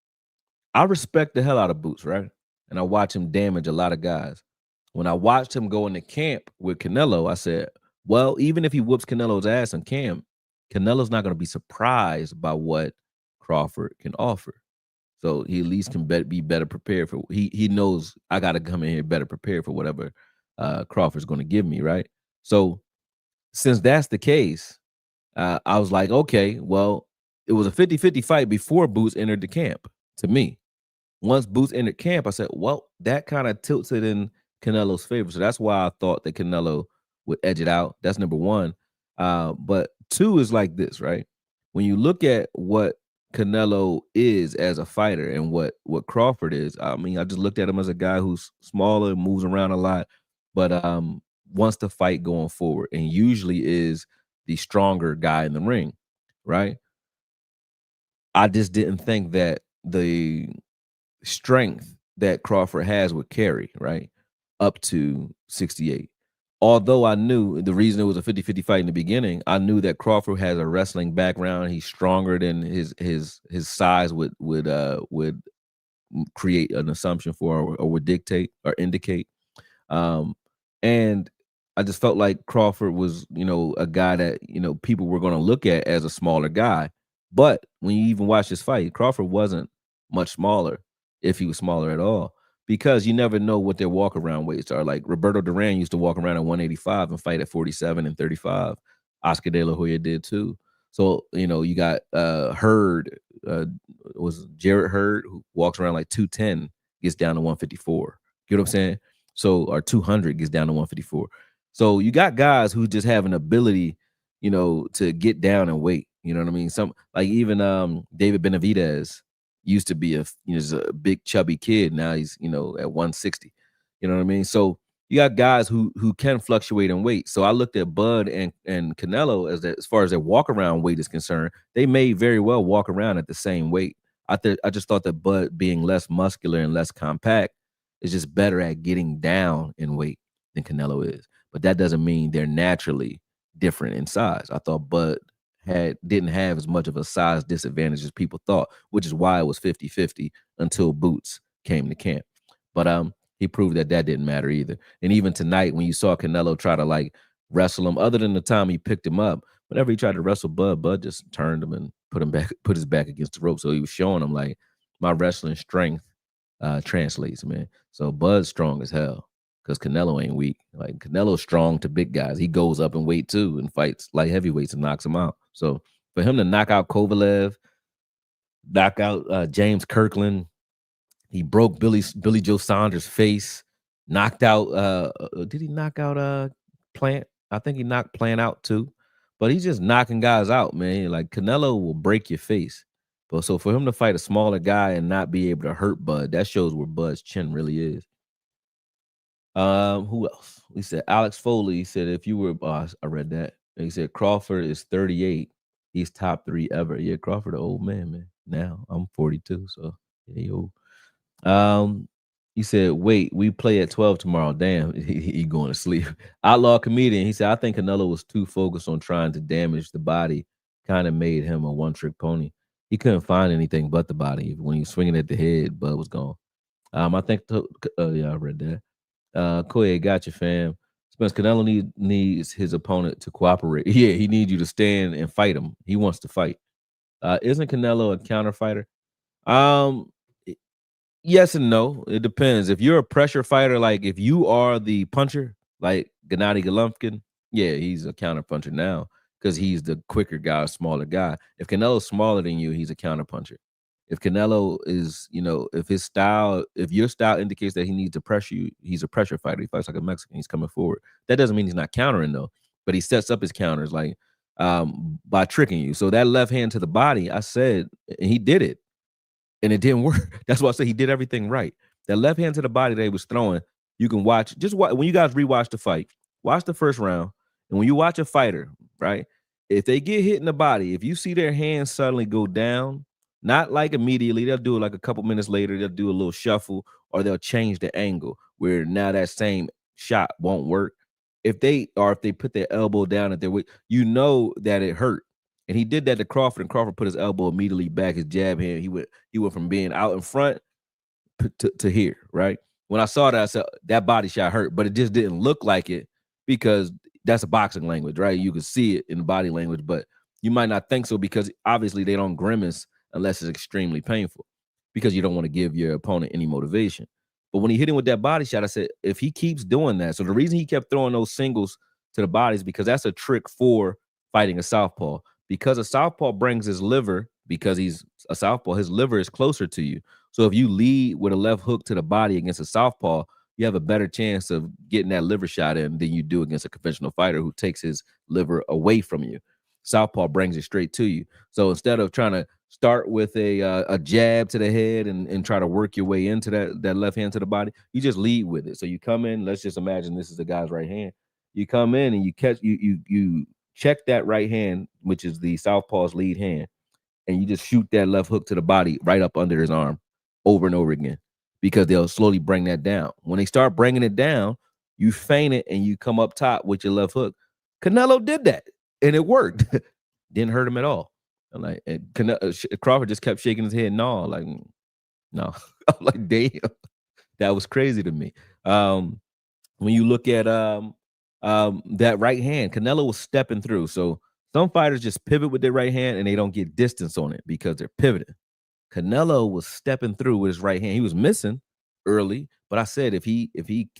Speaker 1: I respect the hell out of Boots, right? And I watch him damage a lot of guys. When I watched him go into camp with Canelo, I said, well, even if he whoops Canelo's ass in camp, Canelo's not going to be surprised by what Crawford can offer. So he at least can be better prepared for. He knows I got to come in here better prepared for whatever Crawford's going to give me, right? So since that's the case, I was like, okay, well, it was a 50-50 fight before Boots entered the camp to me. Once Boots entered camp, I said, well, that kind of tilts it in Canelo's favor. So that's why I thought that Canelo would edge it out. That's number one. But two is like this, right? When you look at what Canelo is as a fighter and what Crawford is, I mean, I just looked at him as a guy who's smaller, moves around a lot, but wants to fight going forward, and usually is the stronger guy in the ring, right? I just didn't think that the strength that Crawford has would carry, right, up to 68. Although I knew the reason it was a 50-50 fight in the beginning, I knew that Crawford has a wrestling background. He's stronger than his size would create an assumption for, or would dictate or indicate. And I just felt like Crawford was, a guy that, people were going to look at as a smaller guy. But when you even watch this fight, Crawford wasn't much smaller, if he was smaller at all, because you never know what their walk around weights are. Like Roberto Duran used to walk around at 185 and fight at 47 and 35. Oscar De La Hoya did too. So, you got Hurd, was Jarrett Hurd, who walks around like 210, gets down to 154. You know what I'm saying? So, or 200 gets down to 154. So you got guys who just have an ability, to get down and weight. You know what I mean? Some like even David Benavidez used to be a big chubby kid. Now he's at 160. You know what I mean? So you got guys who can fluctuate in weight. So I looked at Bud and Canelo as far as their walk around weight is concerned. They may very well walk around at the same weight. I just thought that Bud being less muscular and less compact is just better at getting down in weight than Canelo is. But that doesn't mean they're naturally different in size. I thought Bud didn't have as much of a size disadvantage as people thought, which is why it was 50-50 until Boots came to camp. But he proved that didn't matter either. And even tonight, when you saw Canelo try to like wrestle him, other than the time he picked him up, whenever he tried to wrestle Bud, Bud just turned him and put his back against the rope. So he was showing him like my wrestling strength translates, man. So Bud's strong as hell because Canelo ain't weak. Like Canelo's strong to big guys. He goes up in weight too and fights light heavyweights and knocks them out. So for him to knock out Kovalev, knock out James Kirkland, he broke Billy Joe Saunders' face, knocked out did he knock out Plant? I think he knocked Plant out too. But he's just knocking guys out, man. Like Canelo will break your face. But so for him to fight a smaller guy and not be able to hurt Bud, that shows where Bud's chin really is. Who else? We said Alex Foley. He said if you were I read that. He said Crawford is 38. He's top 3 ever. Yeah, Crawford, an old man. Now I'm 42, so yeah, he old. He said, "Wait, we play at 12 tomorrow." Damn, he going to sleep. Outlaw comedian. He said, "I think Canelo was too focused on trying to damage the body, kind of made him a one-trick pony. He couldn't find anything but the body. When he was swinging at the head, Bud was gone." I think, yeah, I read that. Koye, got you, fam. Spence, Canelo needs his opponent to cooperate. Yeah, he needs you to stand and fight him. He wants to fight. Isn't Canelo a counter fighter? Um, Yes and no. It depends. If you're a pressure fighter, like if you are the puncher, like Gennady Golovkin, yeah, he's a counter puncher now because he's the quicker guy, smaller guy. If Canelo's smaller than you, he's a counter puncher. If Canelo is, if your style indicates that he needs to pressure you, he's a pressure fighter. He fights like a Mexican. He's coming forward. That doesn't mean he's not countering though, but he sets up his counters like by tricking you. So that left hand to the body, I said, and he did it and it didn't work. That's why I say he did everything right. That left hand to the body that he was throwing, you can watch. When you guys rewatch the fight, watch the first round, and when you watch a fighter, right, if they get hit in the body, if you see their hands suddenly go down, not like immediately, they'll do it like a couple minutes later. They'll do a little shuffle, or they'll change the angle where now that same shot won't work. If they put their elbow down at their weight, you know that it hurt. And he did that to Crawford, and Crawford put his elbow immediately back, his jab hand. He went from being out in front to here, right? When I saw that, I said that body shot hurt, but it just didn't look like it because that's a boxing language, right? You can see it in the body language, but you might not think so because obviously they don't grimace unless it's extremely painful because you don't want to give your opponent any motivation. But when he hit him with that body shot, I said, if he keeps doing that, so the reason he kept throwing those singles to the body is because that's a trick for fighting a southpaw. Because a southpaw brings his liver, because he's a southpaw, his liver is closer to you. So if you lead with a left hook to the body against a southpaw, you have a better chance of getting that liver shot in than you do against a conventional fighter who takes his liver away from you. Southpaw brings it straight to you. So instead of trying to start with a jab to the head and try to work your way into that left hand to the body, you just lead with it. So you come in, let's just imagine this is the guy's right hand. You come in and you check that right hand, which is the southpaw's lead hand, and you just shoot that left hook to the body right up under his arm over and over again because they'll slowly bring that down. When they start bringing it down, you feint it and you come up top with your left hook. Canelo did that, and it worked. Didn't hurt him at all. Crawford just kept shaking his head, no, like, no. I'm like, damn, that was crazy to me. When you look at that right hand, Canelo was stepping through. So some fighters just pivot with their right hand and they don't get distance on it because they're pivoting. Canelo was stepping through with his right hand. He was missing early, but I said if he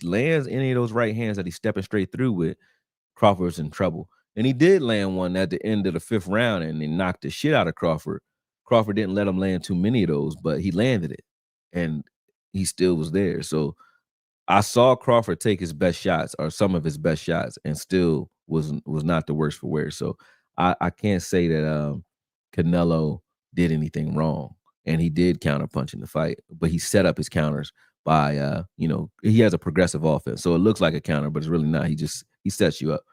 Speaker 1: lands any of those right hands that he's stepping straight through with, Crawford's in trouble. And he did land one at the end of the 5th round and he knocked the shit out of Crawford. Crawford didn't let him land too many of those, but he landed it and he still was there. So I saw Crawford take his best shots or some of his best shots and still was not the worst for wear. So I can't say that Canelo did anything wrong. And he did counterpunch in the fight, but he set up his counters by he has a progressive offense, so it looks like a counter, but it's really not. He sets you up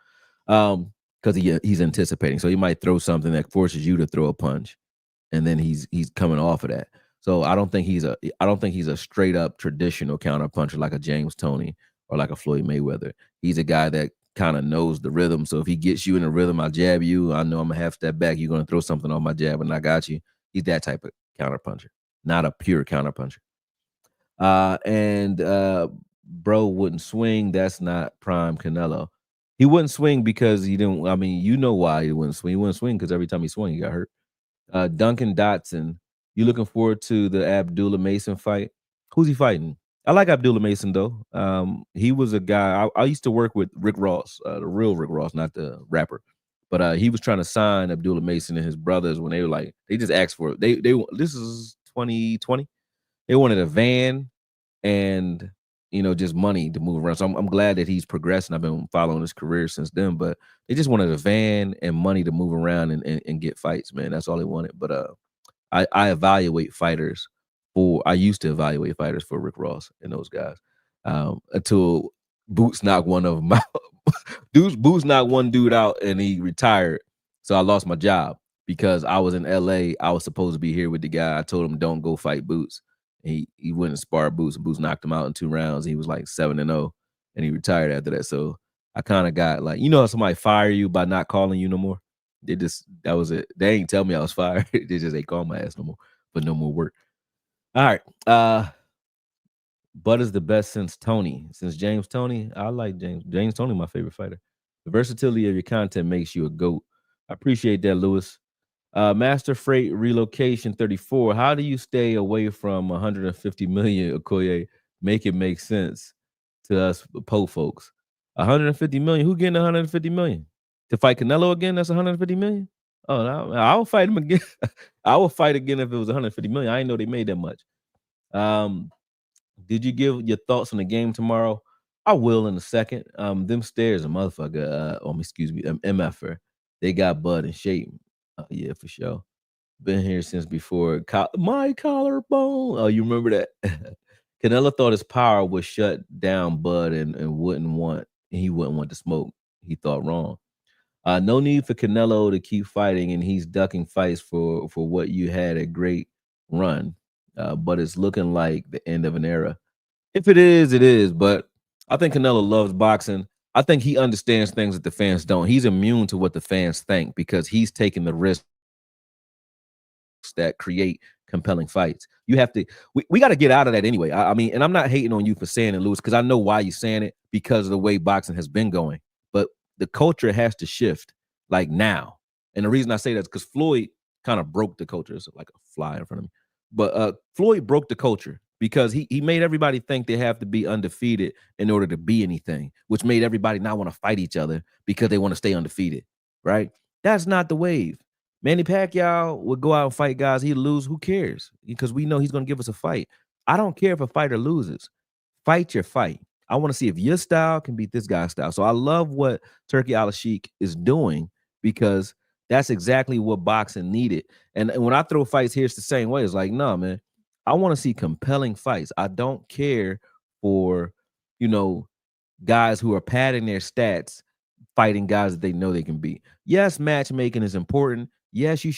Speaker 1: because he's anticipating. So he might throw something that forces you to throw a punch, and then he's coming off of that. So I don't think he's a straight up traditional counter puncher like a James Toney or like a Floyd Mayweather. He's a guy that kind of knows the rhythm. So if he gets you in the rhythm, I jab you. I know I'm a half step back. You're gonna throw something on my jab, and I got you. He's that type of counter puncher, not a pure counter puncher. And bro wouldn't swing. That's not prime Canelo. He wouldn't swing because he didn't. I mean, you know why he wouldn't swing. He wouldn't swing because every time he swung, he got hurt. Duncan Dotson, you looking forward to the Abdullah Mason fight? Who's he fighting? I like Abdullah Mason though. He was a guy I used to work with Rick Ross, the real Rick Ross, not the rapper. But he was trying to sign Abdullah Mason and his brothers when they were like they just asked for it. They this is 2020. They wanted a van and just money to move around. So I'm glad that he's progressing. I've been following his career since then, but they just wanted a van and money to move around and get fights, man. That's all they wanted. But I evaluate fighters I used to evaluate fighters for Rick Ross and those guys. Until Boots knocked one of them out. Boots knocked one dude out and he retired. So I lost my job because I was in LA. I was supposed to be here with the guy. I told him don't go fight Boots. He went and sparred Boots, and Boots knocked him out in 2 rounds. He was like 7-0, and he retired after that. So I kind of got like, how somebody fire you by not calling you no more. That was it. They ain't tell me I was fired. They just ain't call my ass no more, but no more work. All right. Bud is the best since Tony. Since James Toney, I like James. James Toney, my favorite fighter. The versatility of your content makes you a GOAT. I appreciate that, Lewis. Master Freight Relocation 34. How do you stay away from 150 million, Okoye? Make it make sense to us po folks. 150 million. Who getting 150 million? To fight Canelo again? That's 150 million? Oh, no, I'll fight him again. I will fight again if it was 150 million. I didn't know they made that much. Did you give your thoughts on the game tomorrow? I will in a second. Them stairs, a motherfucker. Excuse me, MFer. They got Bud in shape. Yeah, for sure. Been here since before my collarbone. Oh, you remember that? Canelo thought his power would shut down Bud and he wouldn't want to smoke. He thought wrong. No need for Canelo to keep fighting, and he's ducking fights for what you had a great run. But it's looking like the end of an era. If it is, it is. But I think Canelo loves boxing. I think he understands things that the fans don't. He's immune to what the fans think because he's taking the risk that create compelling fights. You have to we got to get out of that anyway. I mean, and I'm not hating on you for saying it, Lewis, because I know why you're saying it because of the way boxing has been going. But the culture has to shift like now. And the reason I say that is because Floyd kind of broke the culture. It's like a fly in front of me. But Floyd broke the culture because he made everybody think they have to be undefeated in order to be anything, which made everybody not want to fight each other because they want to stay undefeated, right? That's not the wave. Manny Pacquiao would go out and fight guys. He'd lose. Who cares? Because we know he's going to give us a fight. I don't care if a fighter loses. Fight your fight. I want to see if your style can beat this guy's style. So I love what Turkey Al-Sheikh is doing because that's exactly what boxing needed. And when I throw fights here, it's the same way. It's like, no, man, I want to see compelling fights. I don't care for, guys who are padding their stats fighting guys that they know they can beat. Yes, matchmaking is important. Yes, you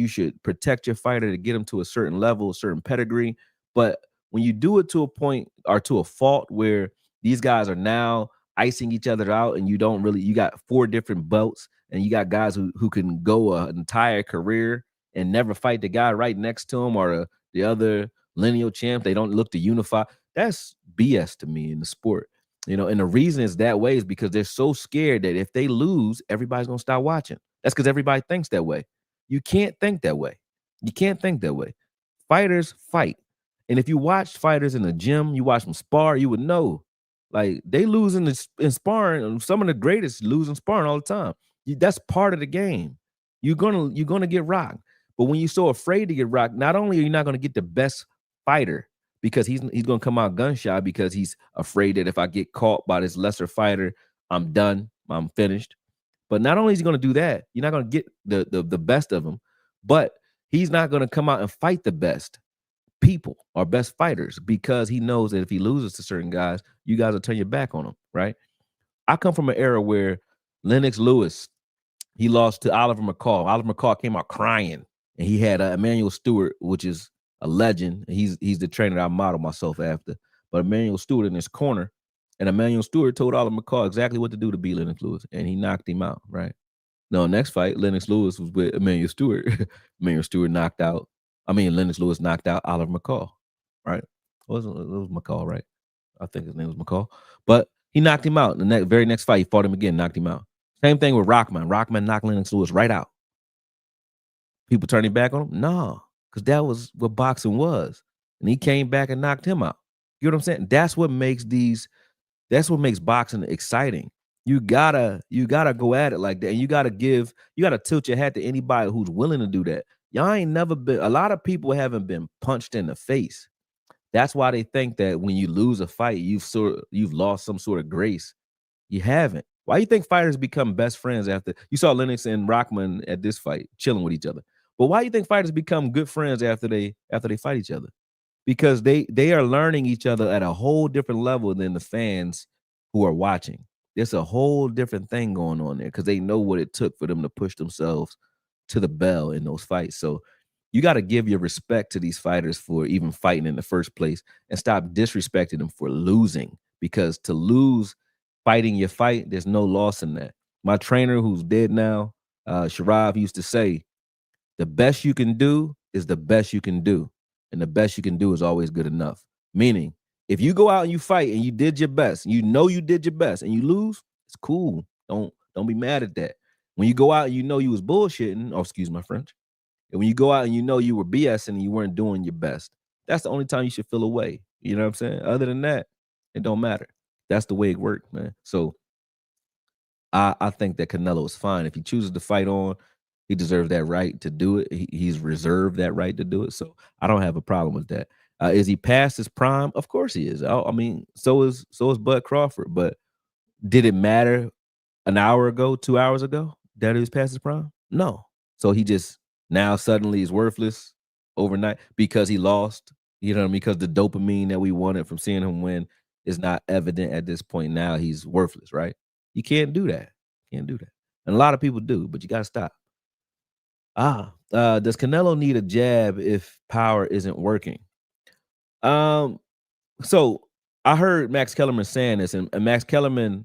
Speaker 1: should protect your fighter to get him to a certain level, a certain pedigree. But when you do it to a point or to a fault where these guys are now icing each other out and you got 4 different belts and you got guys who can go an entire career and never fight the guy right next to him or the other lineal champ. They don't look to unify. That's BS to me in the sport. And the reason it's that way is because they're so scared that if they lose, everybody's gonna start watching. That's because everybody thinks that way. You can't think that way. You can't think that way. Fighters fight. And if you watch fighters in the gym, you watch them spar, you would know. Like they lose in sparring. Some of the greatest lose in sparring all the time. That's part of the game. You're gonna get rocked. But when you're so afraid to get rocked, not only are you not gonna get the best fighter, because he's going to come out gun shy because he's afraid that if I get caught by this lesser fighter, I'm done. I'm finished. But not only is he going to do that, you're not going to get the best of him, but he's not going to come out and fight the best people or best fighters because he knows that if he loses to certain guys, you guys will turn your back on him, right? I come from an era where Lennox Lewis, he lost to Oliver McCall. Oliver McCall came out crying, and he had Emmanuel Stewart, which is a legend. He's the trainer that I model myself after. But Emmanuel Stewart in his corner, and Emmanuel Stewart told Oliver McCall exactly what to do to beat Lennox Lewis, and he knocked him out, right? No, next fight, Lennox Lewis was with Emmanuel Stewart. Emmanuel Stewart Lennox Lewis knocked out Oliver McCall, right? It was McCall, right? I think his name was McCall. But he knocked him out. The very next fight, he fought him again, knocked him out. Same thing with Rockman. Rockman knocked Lennox Lewis right out. People turning back on him? No, because that was what boxing was. And he came back and knocked him out. You know what I'm saying? That's what makes boxing exciting. You gotta go at it like that. And you gotta tilt your hat to anybody who's willing to do that. Y'all ain't never been, a lot of people haven't been punched in the face. That's why they think that when you lose a fight, you've lost some sort of grace. You haven't. Why you think fighters become best friends after you saw Lennox and Rockman at this fight chilling with each other? But why you think fighters become good friends after they fight each other? Because they are learning each other at a whole different level than the fans who are watching. There's a whole different thing going on there because they know what it took for them to push themselves to the bell in those fights. So you got to give your respect to these fighters for even fighting in the first place and stop disrespecting them for losing, because to lose fighting your fight, there's no loss in that. My trainer, who's dead now, Sharav, used to say, the best you can do is the best you can do. And the best you can do is always good enough. Meaning, if you go out and you fight and you did your best, you know you did your best, and you lose, it's cool. Don't be mad at that. When you go out and you know you was bullshitting, oh, excuse my French, and when you go out and you know you were BSing and you weren't doing your best, that's the only time you should feel away. You know what I'm saying? Other than that, it don't matter. That's the way it worked, man. So I think that Canelo is fine. If he chooses to fight on, he deserves that right to do it. He's reserved that right to do it. So I don't have a problem with that. Is he past his prime? Of course he is. I mean, so is Bud Crawford. But did it matter an hour ago, 2 hours ago that he was past his prime? No. So he just now suddenly is worthless overnight because he lost. You know what I mean? Because the dopamine that we wanted from seeing him win is not evident at this point. Now he's worthless, right? You can't do that. Can't do that. And a lot of people do, but you got to stop. Does Canelo need a jab if power isn't working? Um, so I heard Max Kellerman saying this, and Max Kellerman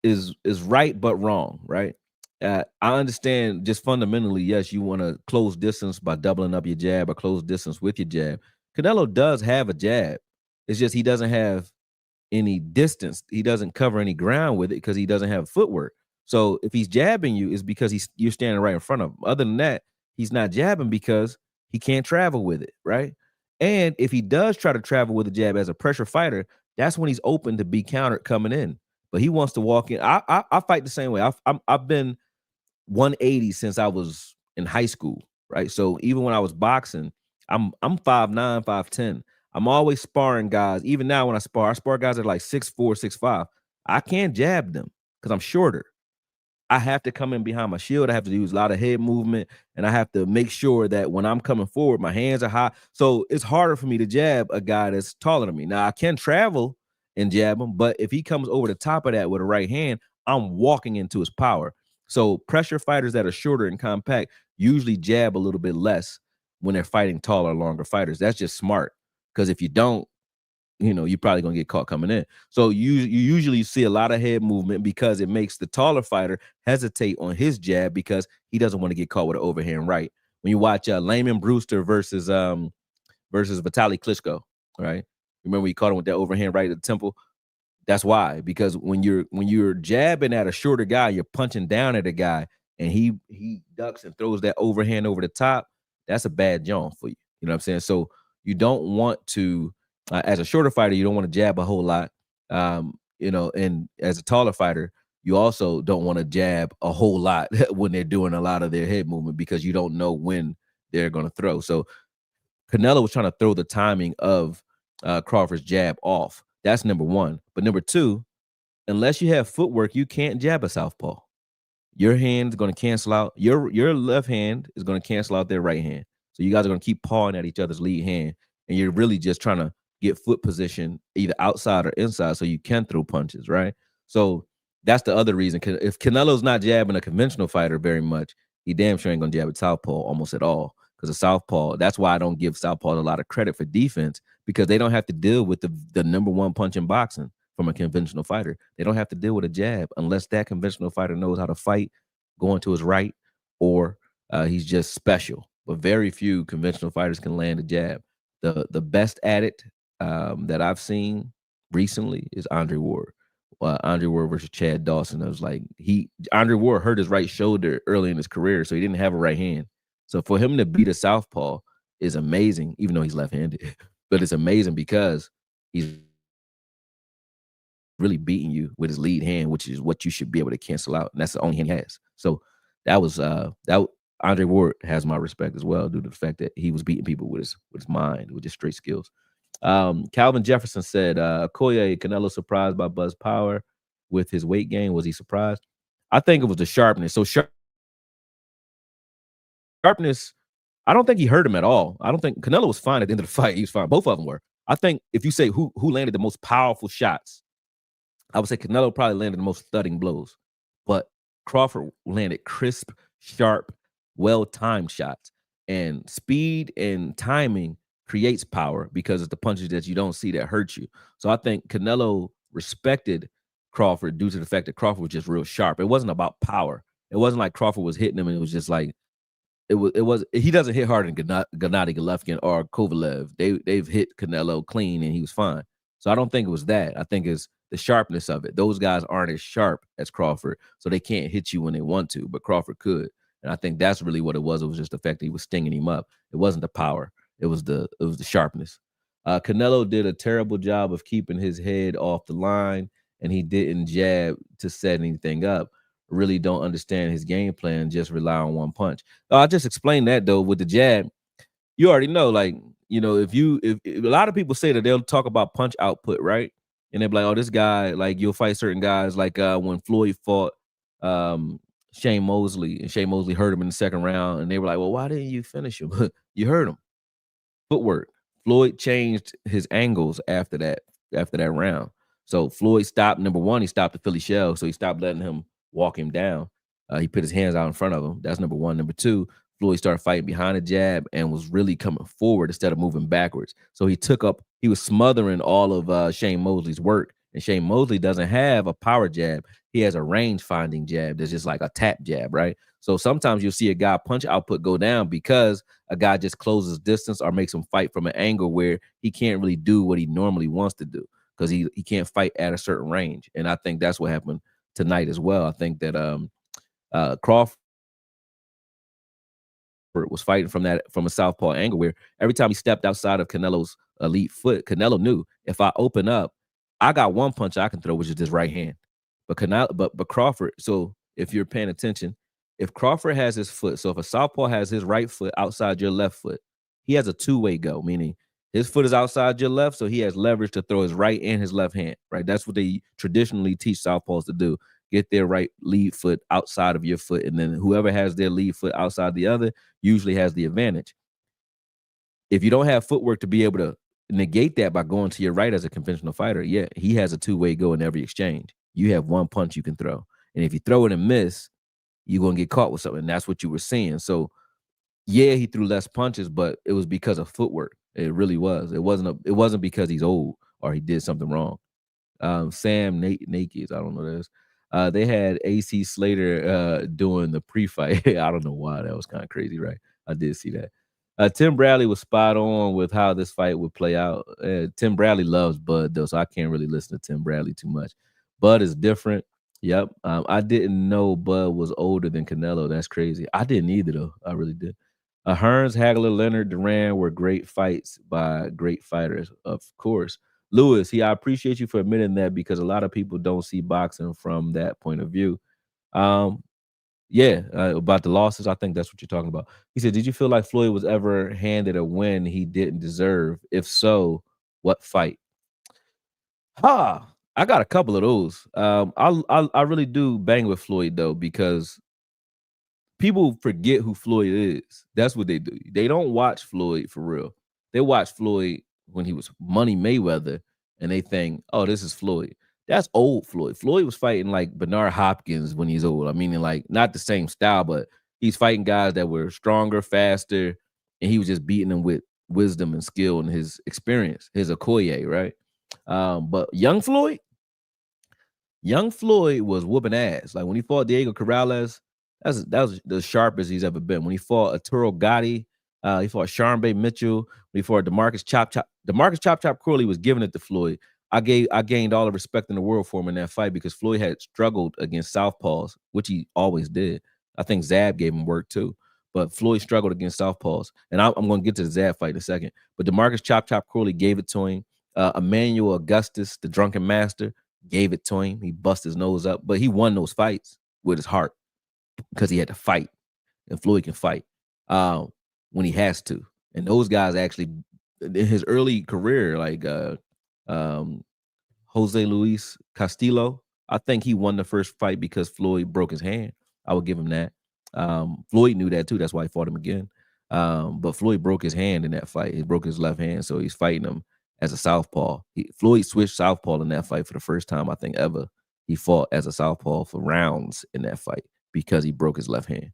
Speaker 1: is right but wrong, right? I understand just fundamentally, yes, you want to close distance by doubling up your jab or close distance with your jab. Canelo does have a jab. It's just he doesn't have any distance. He doesn't cover any ground with it because he doesn't have footwork. So if he's jabbing you, it's because you're standing right in front of him. Other than that, he's not jabbing because he can't travel with it, right? And if he does try to travel with a jab as a pressure fighter, that's when he's open to be countered coming in. But he wants to walk in. I fight the same way. I've been 180 since I was in high school, right? So even when I was boxing, I'm 5'9", 5'10". I'm always sparring guys. Even now when I spar guys that are like 6'4", 6'5". I can't jab them because I'm shorter. I have to come in behind my shield. I have to use a lot of head movement, and I have to make sure that when I'm coming forward, my hands are high. So it's harder for me to jab a guy that's taller than me. Now I can travel and jab him, but if he comes over the top of that with a right hand, I'm walking into his power. So pressure fighters that are shorter and compact usually jab a little bit less when they're fighting taller, longer fighters. That's just smart, because if you don't, you're probably gonna get caught coming in. So you usually see a lot of head movement because it makes the taller fighter hesitate on his jab because he doesn't want to get caught with an overhand right. When you watch Layman Brewster versus Vitaly Klitschko, right? Remember he caught him with that overhand right at the temple. That's why, because when you're jabbing at a shorter guy, you're punching down at a guy, and he ducks and throws that overhand over the top. That's a bad joint for you. You know what I'm saying? So you don't want to, as a shorter fighter, you don't want to jab a whole lot. And as a taller fighter, you also don't want to jab a whole lot when they're doing a lot of their head movement because you don't know when they're going to throw. So Canelo was trying to throw the timing of Crawford's jab off. That's number one. But number two, unless you have footwork, you can't jab a southpaw. Your hand is going to cancel out. Your left hand is going to cancel out their right hand. So you guys are going to keep pawing at each other's lead hand. and you're really just trying to get foot position either outside or inside so you can throw punches, right? So that's the other reason. If Canelo's not jabbing a conventional fighter very much, he damn sure ain't gonna jab at southpaw almost at all. Because a southpaw, that's why I don't give southpaws a lot of credit for defense because they don't have to deal with the number one punch in boxing from a conventional fighter. They don't have to deal with a jab unless that conventional fighter knows how to fight, going to his right, or he's just special. But very few conventional fighters can land a jab. The best at it that I've seen recently is Andre Ward. Andre Ward versus Chad Dawson. I was like, Andre Ward hurt his right shoulder early in his career, so he didn't have a right hand. So for him to beat a southpaw is amazing, even though he's left-handed. But it's amazing because he's really beating you with his lead hand, which is what you should be able to cancel out, and that's the only hand he has. So that was that Andre Ward has my respect as well due to the fact that he was beating people with his mind, with just straight skills. Calvin Jefferson said, Okoye, Canelo surprised by Buzz Power with his weight gain. Was he surprised? I think it was the sharpness. So sharpness, I don't think he hurt him at all. I don't think Canelo was fine at the end of the fight. He was fine. Both of them were. I think if you say who landed the most powerful shots, I would say Canelo probably landed the most thudding blows, but Crawford landed crisp, sharp, well-timed shots. And speed and timing creates power because it's the punches that you don't see that hurt you. So I think Canelo respected Crawford due to the fact that Crawford was just real sharp. It wasn't about power. It wasn't like Crawford was hitting him and it was just like it was he doesn't hit harder than Gennady Golovkin or Kovalev. They've hit Canelo clean and he was fine. So I don't think it was that. I think it's the sharpness of it. Those guys aren't as sharp as Crawford, so they can't hit you when they want to, but Crawford could. And I think that's really what it was. It was just the fact that he was stinging him up. It wasn't the power. It was the sharpness. Canelo did a terrible job of keeping his head off the line, and he didn't jab to set anything up. Really don't understand his game plan. Just rely on one punch. I just explained that though with the jab. You already know, like if a lot of people say that they'll talk about punch output, right? And they'll be like, oh, this guy, like you'll fight certain guys, like when Floyd fought Shane Mosley, and Shane Mosley hurt him in the second round, and they were like, well, why didn't you finish him? You hurt him. Footwork. Floyd changed his angles after that round. So Floyd stopped. Number one, he stopped the Philly shell, so he stopped letting him walk him down. He put his hands out in front of him. That's number one. Number two, Floyd started fighting behind the jab and was really coming forward instead of moving backwards. So he was smothering all of Shane Mosley's work. And Shane Mosley doesn't have a power jab. He has a range finding jab that's just like a tap jab, right? So sometimes you'll see a guy punch output go down because a guy just closes distance or makes him fight from an angle where he can't really do what he normally wants to do because he can't fight at a certain range. And I think that's what happened tonight as well. I think that Crawford was fighting from a southpaw angle where every time he stepped outside of Canelo's elite foot, Canelo knew if I open up, I got one punch I can throw, which is this right hand. But Crawford. So if you're paying attention, if Crawford has his foot, so if a southpaw has his right foot outside your left foot, he has a two-way go, meaning his foot is outside your left, so he has leverage to throw his right and his left hand. Right, that's what they traditionally teach southpaws to do. Get their right lead foot outside of your foot, and then whoever has their lead foot outside the other usually has the advantage. If you don't have footwork to be able to negate that by going to your right as a conventional fighter, yeah, he has a two-way go in every exchange. You have one punch you can throw. And if you throw it and miss, you're going to get caught with something. And that's what you were seeing. So, yeah, he threw less punches, but it was because of footwork. It really was. It wasn't because he's old or he did something wrong. Sam Naked, I don't know this. They had AC Slater doing the pre-fight. I don't know why. That was kind of crazy, right? I did see that. Tim Bradley was spot on with how this fight would play out. Tim Bradley loves Bud, though, so I can't really listen to Tim Bradley too much. Bud is different. Yep. I didn't know Bud was older than Canelo. That's crazy. I didn't either, though. I really did. Hearns, Hagler, Leonard, Duran were great fights by great fighters, of course. Lewis, I appreciate you for admitting that because a lot of people don't see boxing from that point of view. Yeah, about the losses, I think that's what you're talking about. He said, "Did you feel like Floyd was ever handed a win he didn't deserve? If so, what fight?" I got a couple of those. I really do bang with Floyd though because people forget who Floyd is. That's what they do. They don't watch Floyd for real. They watch Floyd when he was Money Mayweather, and they think, "Oh, this is Floyd." That's old Floyd. Floyd was fighting like Bernard Hopkins when he's old. I mean, like not the same style, but he's fighting guys that were stronger, faster, and he was just beating them with wisdom and skill and his experience, his Okoye, right? But Young Floyd was whooping ass. Like when he fought Diego Corrales, that was the sharpest he's ever been. When he fought Arturo Gotti, he fought Sharmba Mitchell. When he fought Demarcus Chop Chop Crowley was giving it to Floyd. I gained all the respect in the world for him in that fight because Floyd had struggled against southpaws, which he always did. I think Zab gave him work too, but Floyd struggled against southpaws. And I'm going to get to the Zab fight in a second. But Demarcus Chop Chop Crowley gave it to him. Emmanuel Augustus, the drunken master, gave it to him. He bust his nose up, but he won those fights with his heart because he had to fight, and Floyd can fight when he has to. And those guys actually, in his early career, like Jose Luis Castillo, I think he won the first fight because Floyd broke his hand. I would give him that. Floyd knew that too. That's why he fought him again. But Floyd broke his hand in that fight. He broke his left hand, so he's fighting him as a southpaw. Floyd switched southpaw in that fight for the first time, I think, ever. He fought as a southpaw for rounds in that fight because he broke his left hand.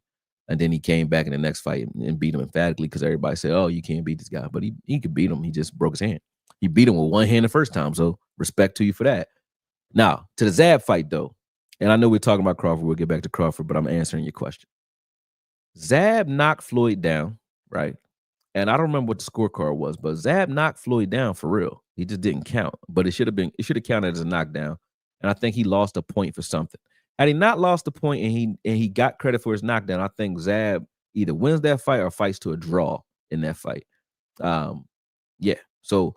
Speaker 1: And then he came back in the next fight and beat him emphatically because everybody said, "Oh, you can't beat this guy." But he could beat him. He just broke his hand. He beat him with one hand the first time, so respect to you for that. Now, to the Zab fight, though, and I know we're talking about Crawford. We'll get back to Crawford, but I'm answering your question. Zab knocked Floyd down, right? And I don't remember what the scorecard was, but Zab knocked Floyd down for real. He just didn't count, but it should have counted as a knockdown. And I think he lost a point for something. Had he not lost a point and he got credit for his knockdown, I think Zab either wins that fight or fights to a draw in that fight. Yeah. So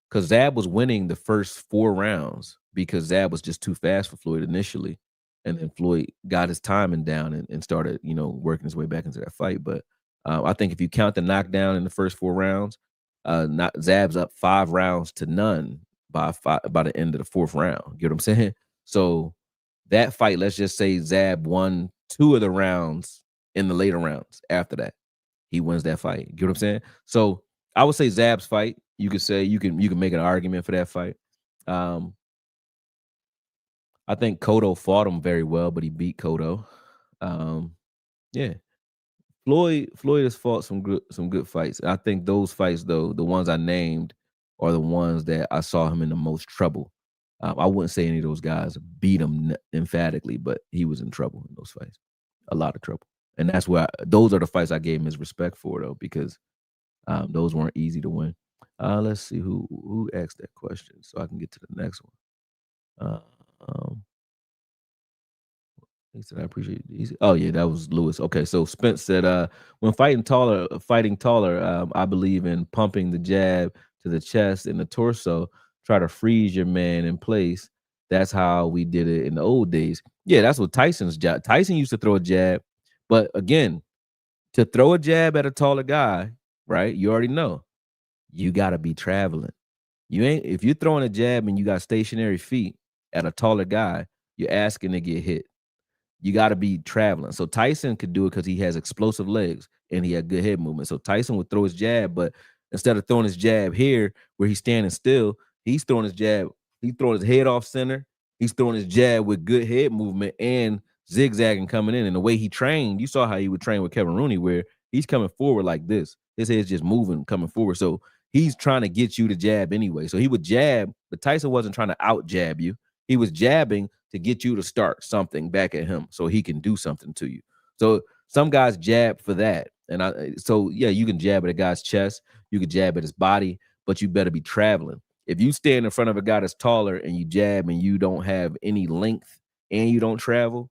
Speaker 1: because Zab was winning the first 4 rounds because Zab was just too fast for Floyd initially. And then Floyd got his timing down and started, working his way back into that fight. But I think if you count the knockdown in the first 4 rounds, Zab's up 5 rounds to none by the end of the 4th round. Get what I'm saying? So that fight, let's just say Zab won 2 of the rounds in the later rounds. After that, he wins that fight. Get what I'm saying? So I would say Zab's fight. You could say you can make an argument for that fight. I think Cotto fought him very well, but he beat Cotto. Yeah. Floyd has fought some good fights. I think those fights, though, the ones I named, are the ones that I saw him in the most trouble. I wouldn't say any of those guys beat him emphatically, but he was in trouble in those fights, a lot of trouble. And that's where those are the fights I gave him his respect for, though, because those weren't easy to win. Let's see who asked that question, so I can get to the next one. He said, "I appreciate it." Oh yeah, that was Lewis. Okay, so Spence said, "When fighting taller, I believe in pumping the jab to the chest and the torso. Try to freeze your man in place. That's how we did it in the old days." Yeah, that's what Tyson's job. Tyson used to throw a jab, but again, to throw a jab at a taller guy, right? You already know you got to be traveling. You ain't if you're throwing a jab and you got stationary feet at a taller guy, you're asking to get hit. You got to be traveling. So Tyson could do it because he has explosive legs and he had good head movement. So Tyson would throw his jab, but instead of throwing his jab here where he's standing still, he's throwing his jab. He's throwing his head off center. He's throwing his jab with good head movement and zigzagging coming in. And the way he trained, you saw how he would train with Kevin Rooney, where he's coming forward like this. His head's just moving, coming forward. So he's trying to get you to jab anyway. So he would jab, but Tyson wasn't trying to out jab you. He was jabbing to get you to start something back at him so he can do something to you. So some guys jab for that. And yeah, you can jab at a guy's chest, you can jab at his body, but you better be traveling. If you stand in front of a guy that's taller and you jab and you don't have any length and you don't travel,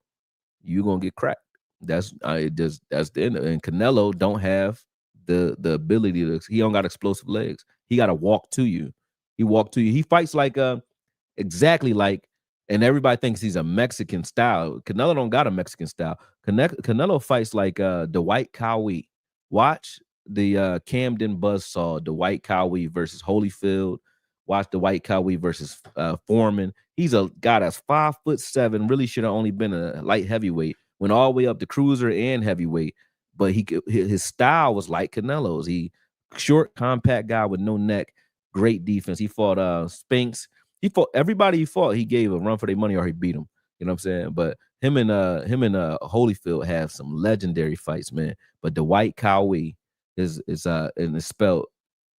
Speaker 1: you're gonna get cracked. That's the end. And Canelo don't have the ability to. He don't got explosive legs. He got to walk to you. He fights like exactly like. And everybody thinks he's a Mexican style. Canelo don't got a Mexican style. Canelo fights like Dwight Cowie. Watch the Camden Buzzsaw, Dwight Cowie versus Holyfield. Watch Dwight Cowie versus Foreman. He's a guy that's 5'7", really should have only been a light heavyweight. Went all the way up to cruiser and heavyweight. But his style was like Canelo's. He Short, compact guy with no neck, great defense. He fought Spinks. He fought everybody he fought, he gave a run for their money or he beat him. You know what I'm saying? But him and Holyfield have some legendary fights, man. But Dwight Cowie is and it's spelled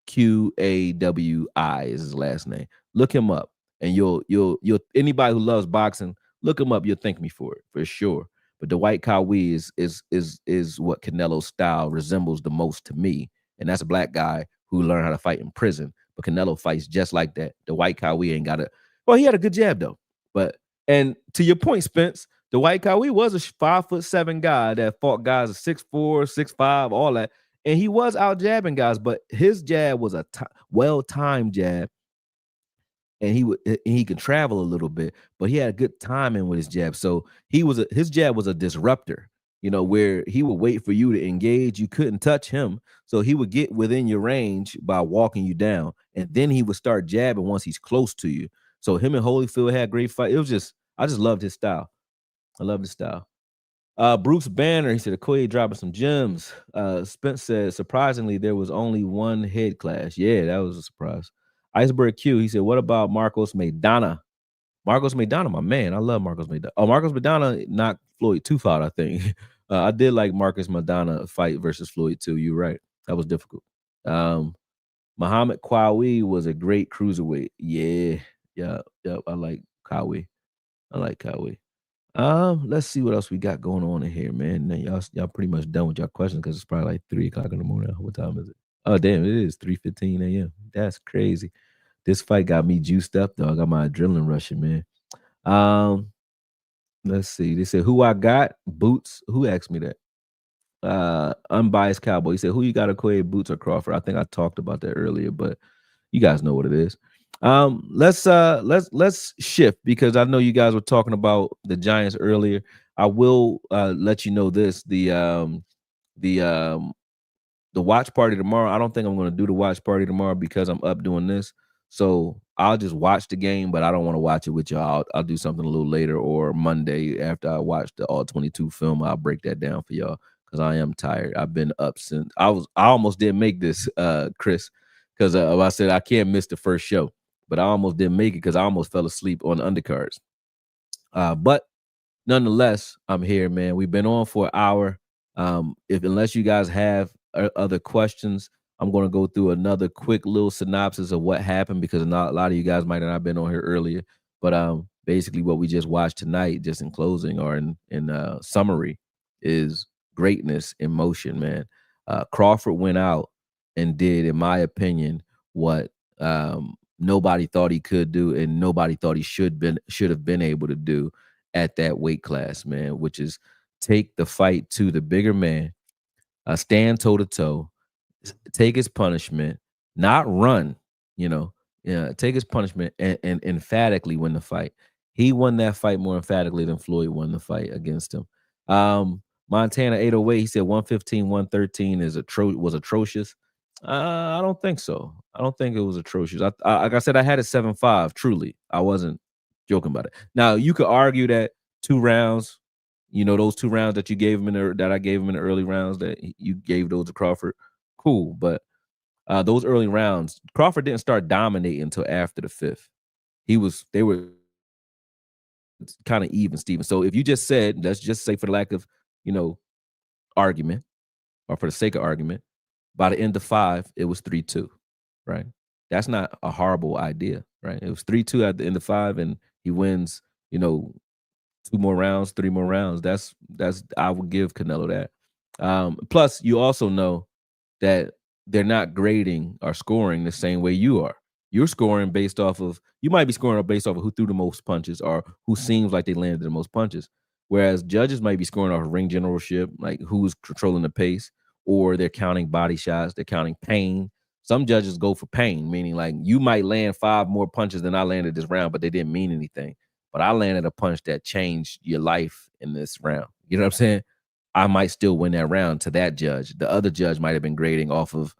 Speaker 1: Qawi is his last name. Look him up, and you'll anybody who loves boxing, look him up. You'll thank me for it for sure. But Dwight Cowie is what Canelo's style resembles the most to me, and that's a black guy who learned how to fight in prison. But Canelo fights just like that. Dwight Cowie ain't got a well, he had a good jab though. But and to your point, Spence, Dwight Cowie was a 5'7" guy that fought guys of 6'4", 6'5", all that, and he was out jabbing guys, but his jab was a well-timed jab, and he could travel a little bit, but he had a good timing with his jab. So his jab was a disruptor, where he would wait for you to engage. You couldn't touch him, so he would get within your range by walking you down, and then he would start jabbing once he's close to you. So him and Holyfield had a great fight. It was just I just loved his style. I loved his style. Bruce Banner, he said, Okoye dropping some gems. Spence said, surprisingly, there was only one head clash. Yeah, that was a surprise. Iceberg Q, he said, what about Marcos Maidana? Marcos Maidana, my man. I love Marcos Maidana. Oh, Marcos Maidana knocked Floyd 2 out, I think. I did like Marcos Maidana fight versus Floyd too. You're right. That was difficult. Muhammad Qawi was a great cruiserweight. Yeah. Yeah. I like Qawi. Let's see what else we got going on in here, man. Now, y'all pretty much done with y'all questions because it's probably like 3 o'clock in the morning. What time is it? Oh, damn, it is 3:15 a.m. That's crazy. This fight got me juiced up, though. I got my adrenaline rushing, man. Let's see. They said who I got? Boots. Who asked me that? Unbiased Cowboy. He said, who you got, Okoye, Boots or Crawford? I think I talked about that earlier, but you guys know what it is. Let's shift because I know you guys were talking about the Giants earlier. I will let you know this. The watch party tomorrow. I don't think I'm going to do the watch party tomorrow because I'm up doing this. So I'll just watch the game, but I don't want to watch it with y'all. I'll do something a little later or Monday after I watch the all 22 film. I'll break that down for y'all because I am tired. I've been up since I almost didn't make this, Chris, because I said I can't miss the first show, but I almost didn't make it because I almost fell asleep on the undercards. But nonetheless, I'm here, man. We've been on for an hour. Unless you guys have other questions, I'm going to go through another quick little synopsis of what happened because a lot of you guys might have not been on here earlier. But basically, what we just watched tonight, just in closing or in summary, is greatness in motion, man. Crawford went out and did, in my opinion, what nobody thought he could do and nobody thought he should have been able to do at that weight class, man, which is take the fight to the bigger man, stand toe to toe, take his punishment, not run, take his punishment and emphatically win the fight. He won that fight more emphatically than Floyd won the fight against him. Montana 808, he said 115, 113 was atrocious. I don't think so. I don't think it was atrocious. Like I said, I had it 7-5. Truly, I wasn't joking about it. Now you could argue that 2 rounds, those 2 rounds that you gave him that I gave him in the early rounds that you gave those to Crawford, cool. But those early rounds, Crawford didn't start dominating until after the 5th. They were kind of even, Steven. So if you just said, let's just say for the lack of, argument or for the sake of argument, by the end of 5, it was 3-2, right? That's not a horrible idea, right? It was 3-2 at the end of 5, and he wins, 2 more rounds, 3 more rounds. That's I would give Canelo that. Plus, you also know that they're not grading or scoring the same way you are. You're scoring based off of you might be scoring based off of who threw the most punches or who seems like they landed the most punches. Whereas judges might be scoring off of ring generalship, like who's controlling the pace, or they're counting body shots, they're counting pain. Some judges go for pain, meaning like you might land 5 more punches than I landed this round, but they didn't mean anything. But I landed a punch that changed your life in this round. You know what I'm saying? I might still win that round to that judge. The other judge might have been grading off of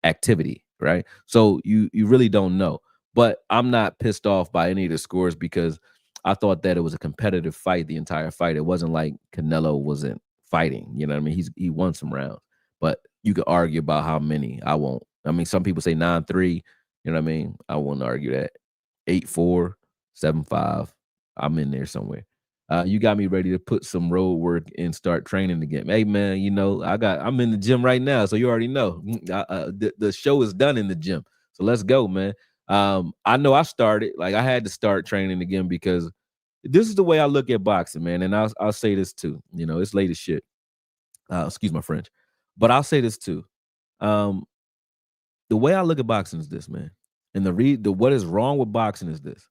Speaker 1: activity, right? So you really don't know. But I'm not pissed off by any of the scores because I thought that it was a competitive fight the entire fight. It wasn't like Canelo wasn't fighting. You know what I mean? He won some rounds. But You could argue about how many. I won't. I mean, some people say 9-3. You know what I mean? I won't argue that. 8-4, 7-5. I'm in there somewhere. You got me ready to put some road work and start training again. Hey man, I'm in the gym right now, so you already know. The show is done in the gym. So let's go, man. I know I started, like I had to start training again because this is the way I look at boxing, man. And I'll say this too. It's late as shit. Excuse my French. But I'll say this too. Um, the way I look at boxing is this, man. And the what is wrong with boxing is this.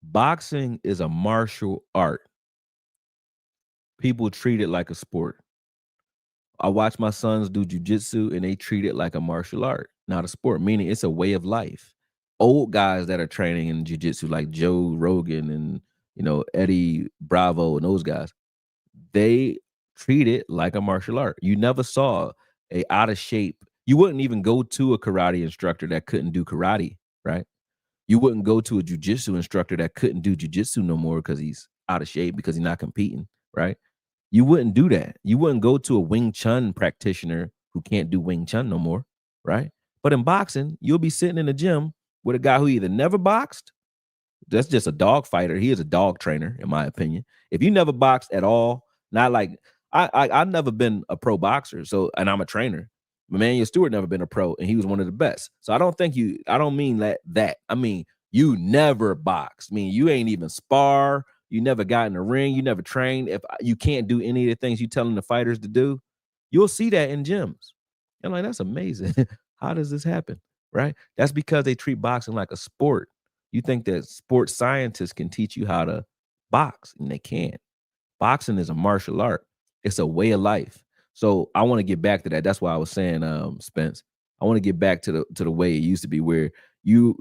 Speaker 1: Boxing is a martial art. People treat it like a sport. I watch my sons do jujitsu and they treat it like a martial art, not a sport, meaning it's a way of life. Old guys that are training in jujitsu, like Joe Rogan and Eddie Bravo and those guys, they treat it like a martial art. You never saw a out of shape. You wouldn't even go to a karate instructor that couldn't do karate, right? You wouldn't go to a jujitsu instructor that couldn't do jujitsu no more because he's out of shape because he's not competing, right? You wouldn't do that. You wouldn't go to a Wing Chun practitioner who can't do Wing Chun no more, right? But in boxing, you'll be sitting in the gym with a guy who either never boxed, that's just a dog fighter. He is a dog trainer, in my opinion. If you never boxed at all, not like I've never been a pro boxer, so and I'm a trainer. Emmanuel Stewart never been a pro, and he was one of the best. So I don't mean that. I mean you never boxed. I mean you ain't even spar. You never got in the ring. You never trained. If you can't do any of the things you telling the fighters to do, you'll see that in gyms. I'm like, that's amazing. How does this happen? Right? That's because they treat boxing like a sport. You think that sports scientists can teach you how to box, and they can't. Boxing is a martial art. It's a way of life. So I want to get back to that. That's why I was saying, Spence, I want to get back to the way it used to be, where your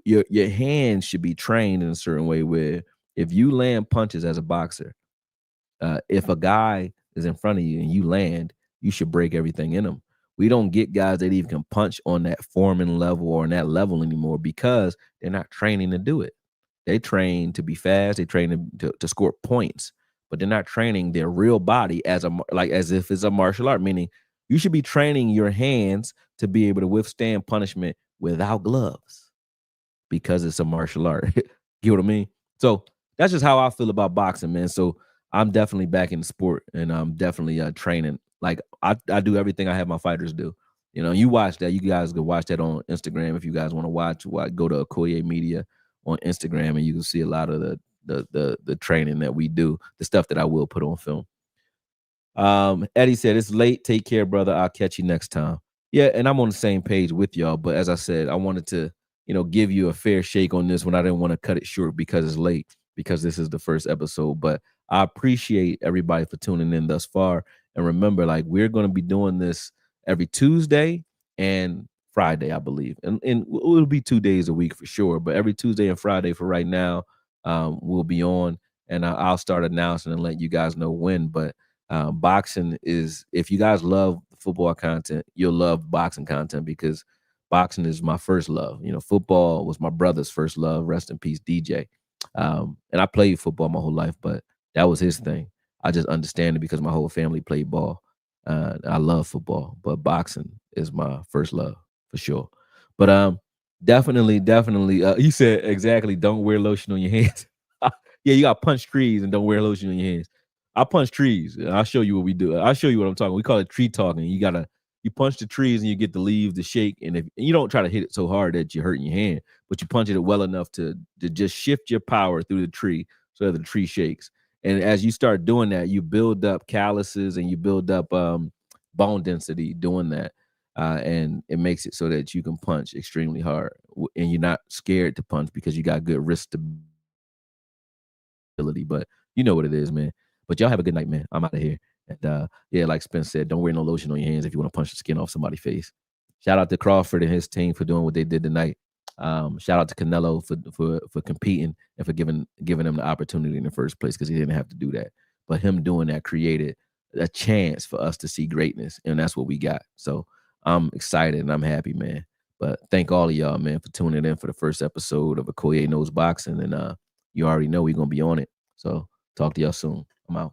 Speaker 1: hands should be trained in a certain way. Where if you land punches as a boxer, if a guy is in front of you and you land, you should break everything in him. We don't get guys that even can punch on that foreman level or on that level anymore because they're not training to do it. They train to be fast. They train to score points, but they're not training their real body as if it's a martial art. Meaning, you should be training your hands to be able to withstand punishment without gloves because it's a martial art. You know what I mean? So that's just how I feel about boxing, man. So I'm definitely back in the sport, and I'm definitely training. Like I do everything I have my fighters do. You watch that. You guys can watch that on Instagram if you guys want to watch. Go to Okoye Media on Instagram, and you can see a lot of the training that we do, the stuff that I will put on film. Eddie said, "It's late. Take care, brother. I'll catch you next time." Yeah, and I'm on the same page with y'all. But as I said, I wanted to, give you a fair shake on this one. I didn't want to cut it short because it's late, because this is the first episode. But I appreciate everybody for tuning in thus far. And remember, like, we're going to be doing this every Tuesday and Friday, I believe. And it'll be 2 days a week for sure. But every Tuesday and Friday for right now, we'll be on. And I'll start announcing and let you guys know when. But boxing is, if you guys love football content, you'll love boxing content, because boxing is my first love. Football was my brother's first love. Rest in peace, DJ. And I played football my whole life, but that was his thing. I just understand it because my whole family played ball. I love football, but boxing is my first love for sure. But definitely. You said exactly. Don't wear lotion on your hands. Yeah, you got to punch trees and don't wear lotion on your hands. I punch trees. I'll show you what we do. I'll show you what I'm talking. We call it tree talking. You punch the trees and you get the leaves to shake. And you don't try to hit it so hard that you're hurting your hand, but you punch it well enough to just shift your power through the tree so that the tree shakes. And as you start doing that, you build up calluses and you build up bone density doing that. And it makes it so that you can punch extremely hard, and you're not scared to punch because you got good wrist stability. But you know what it is, man. But y'all have a good night, man. I'm out of here. And yeah, like Spence said, don't wear no lotion on your hands if you want to punch the skin off somebody's face. Shout out to Crawford and his team for doing what they did tonight. Shout out to Canelo for competing and for giving him the opportunity in the first place, because he didn't have to do that. But him doing that created a chance for us to see greatness, and that's what we got. So I'm excited and I'm happy, man. But thank all of y'all, man, for tuning in for the first episode of Okoye Knows Boxing. And you already know we're gonna be on it. So talk to y'all soon. I'm out.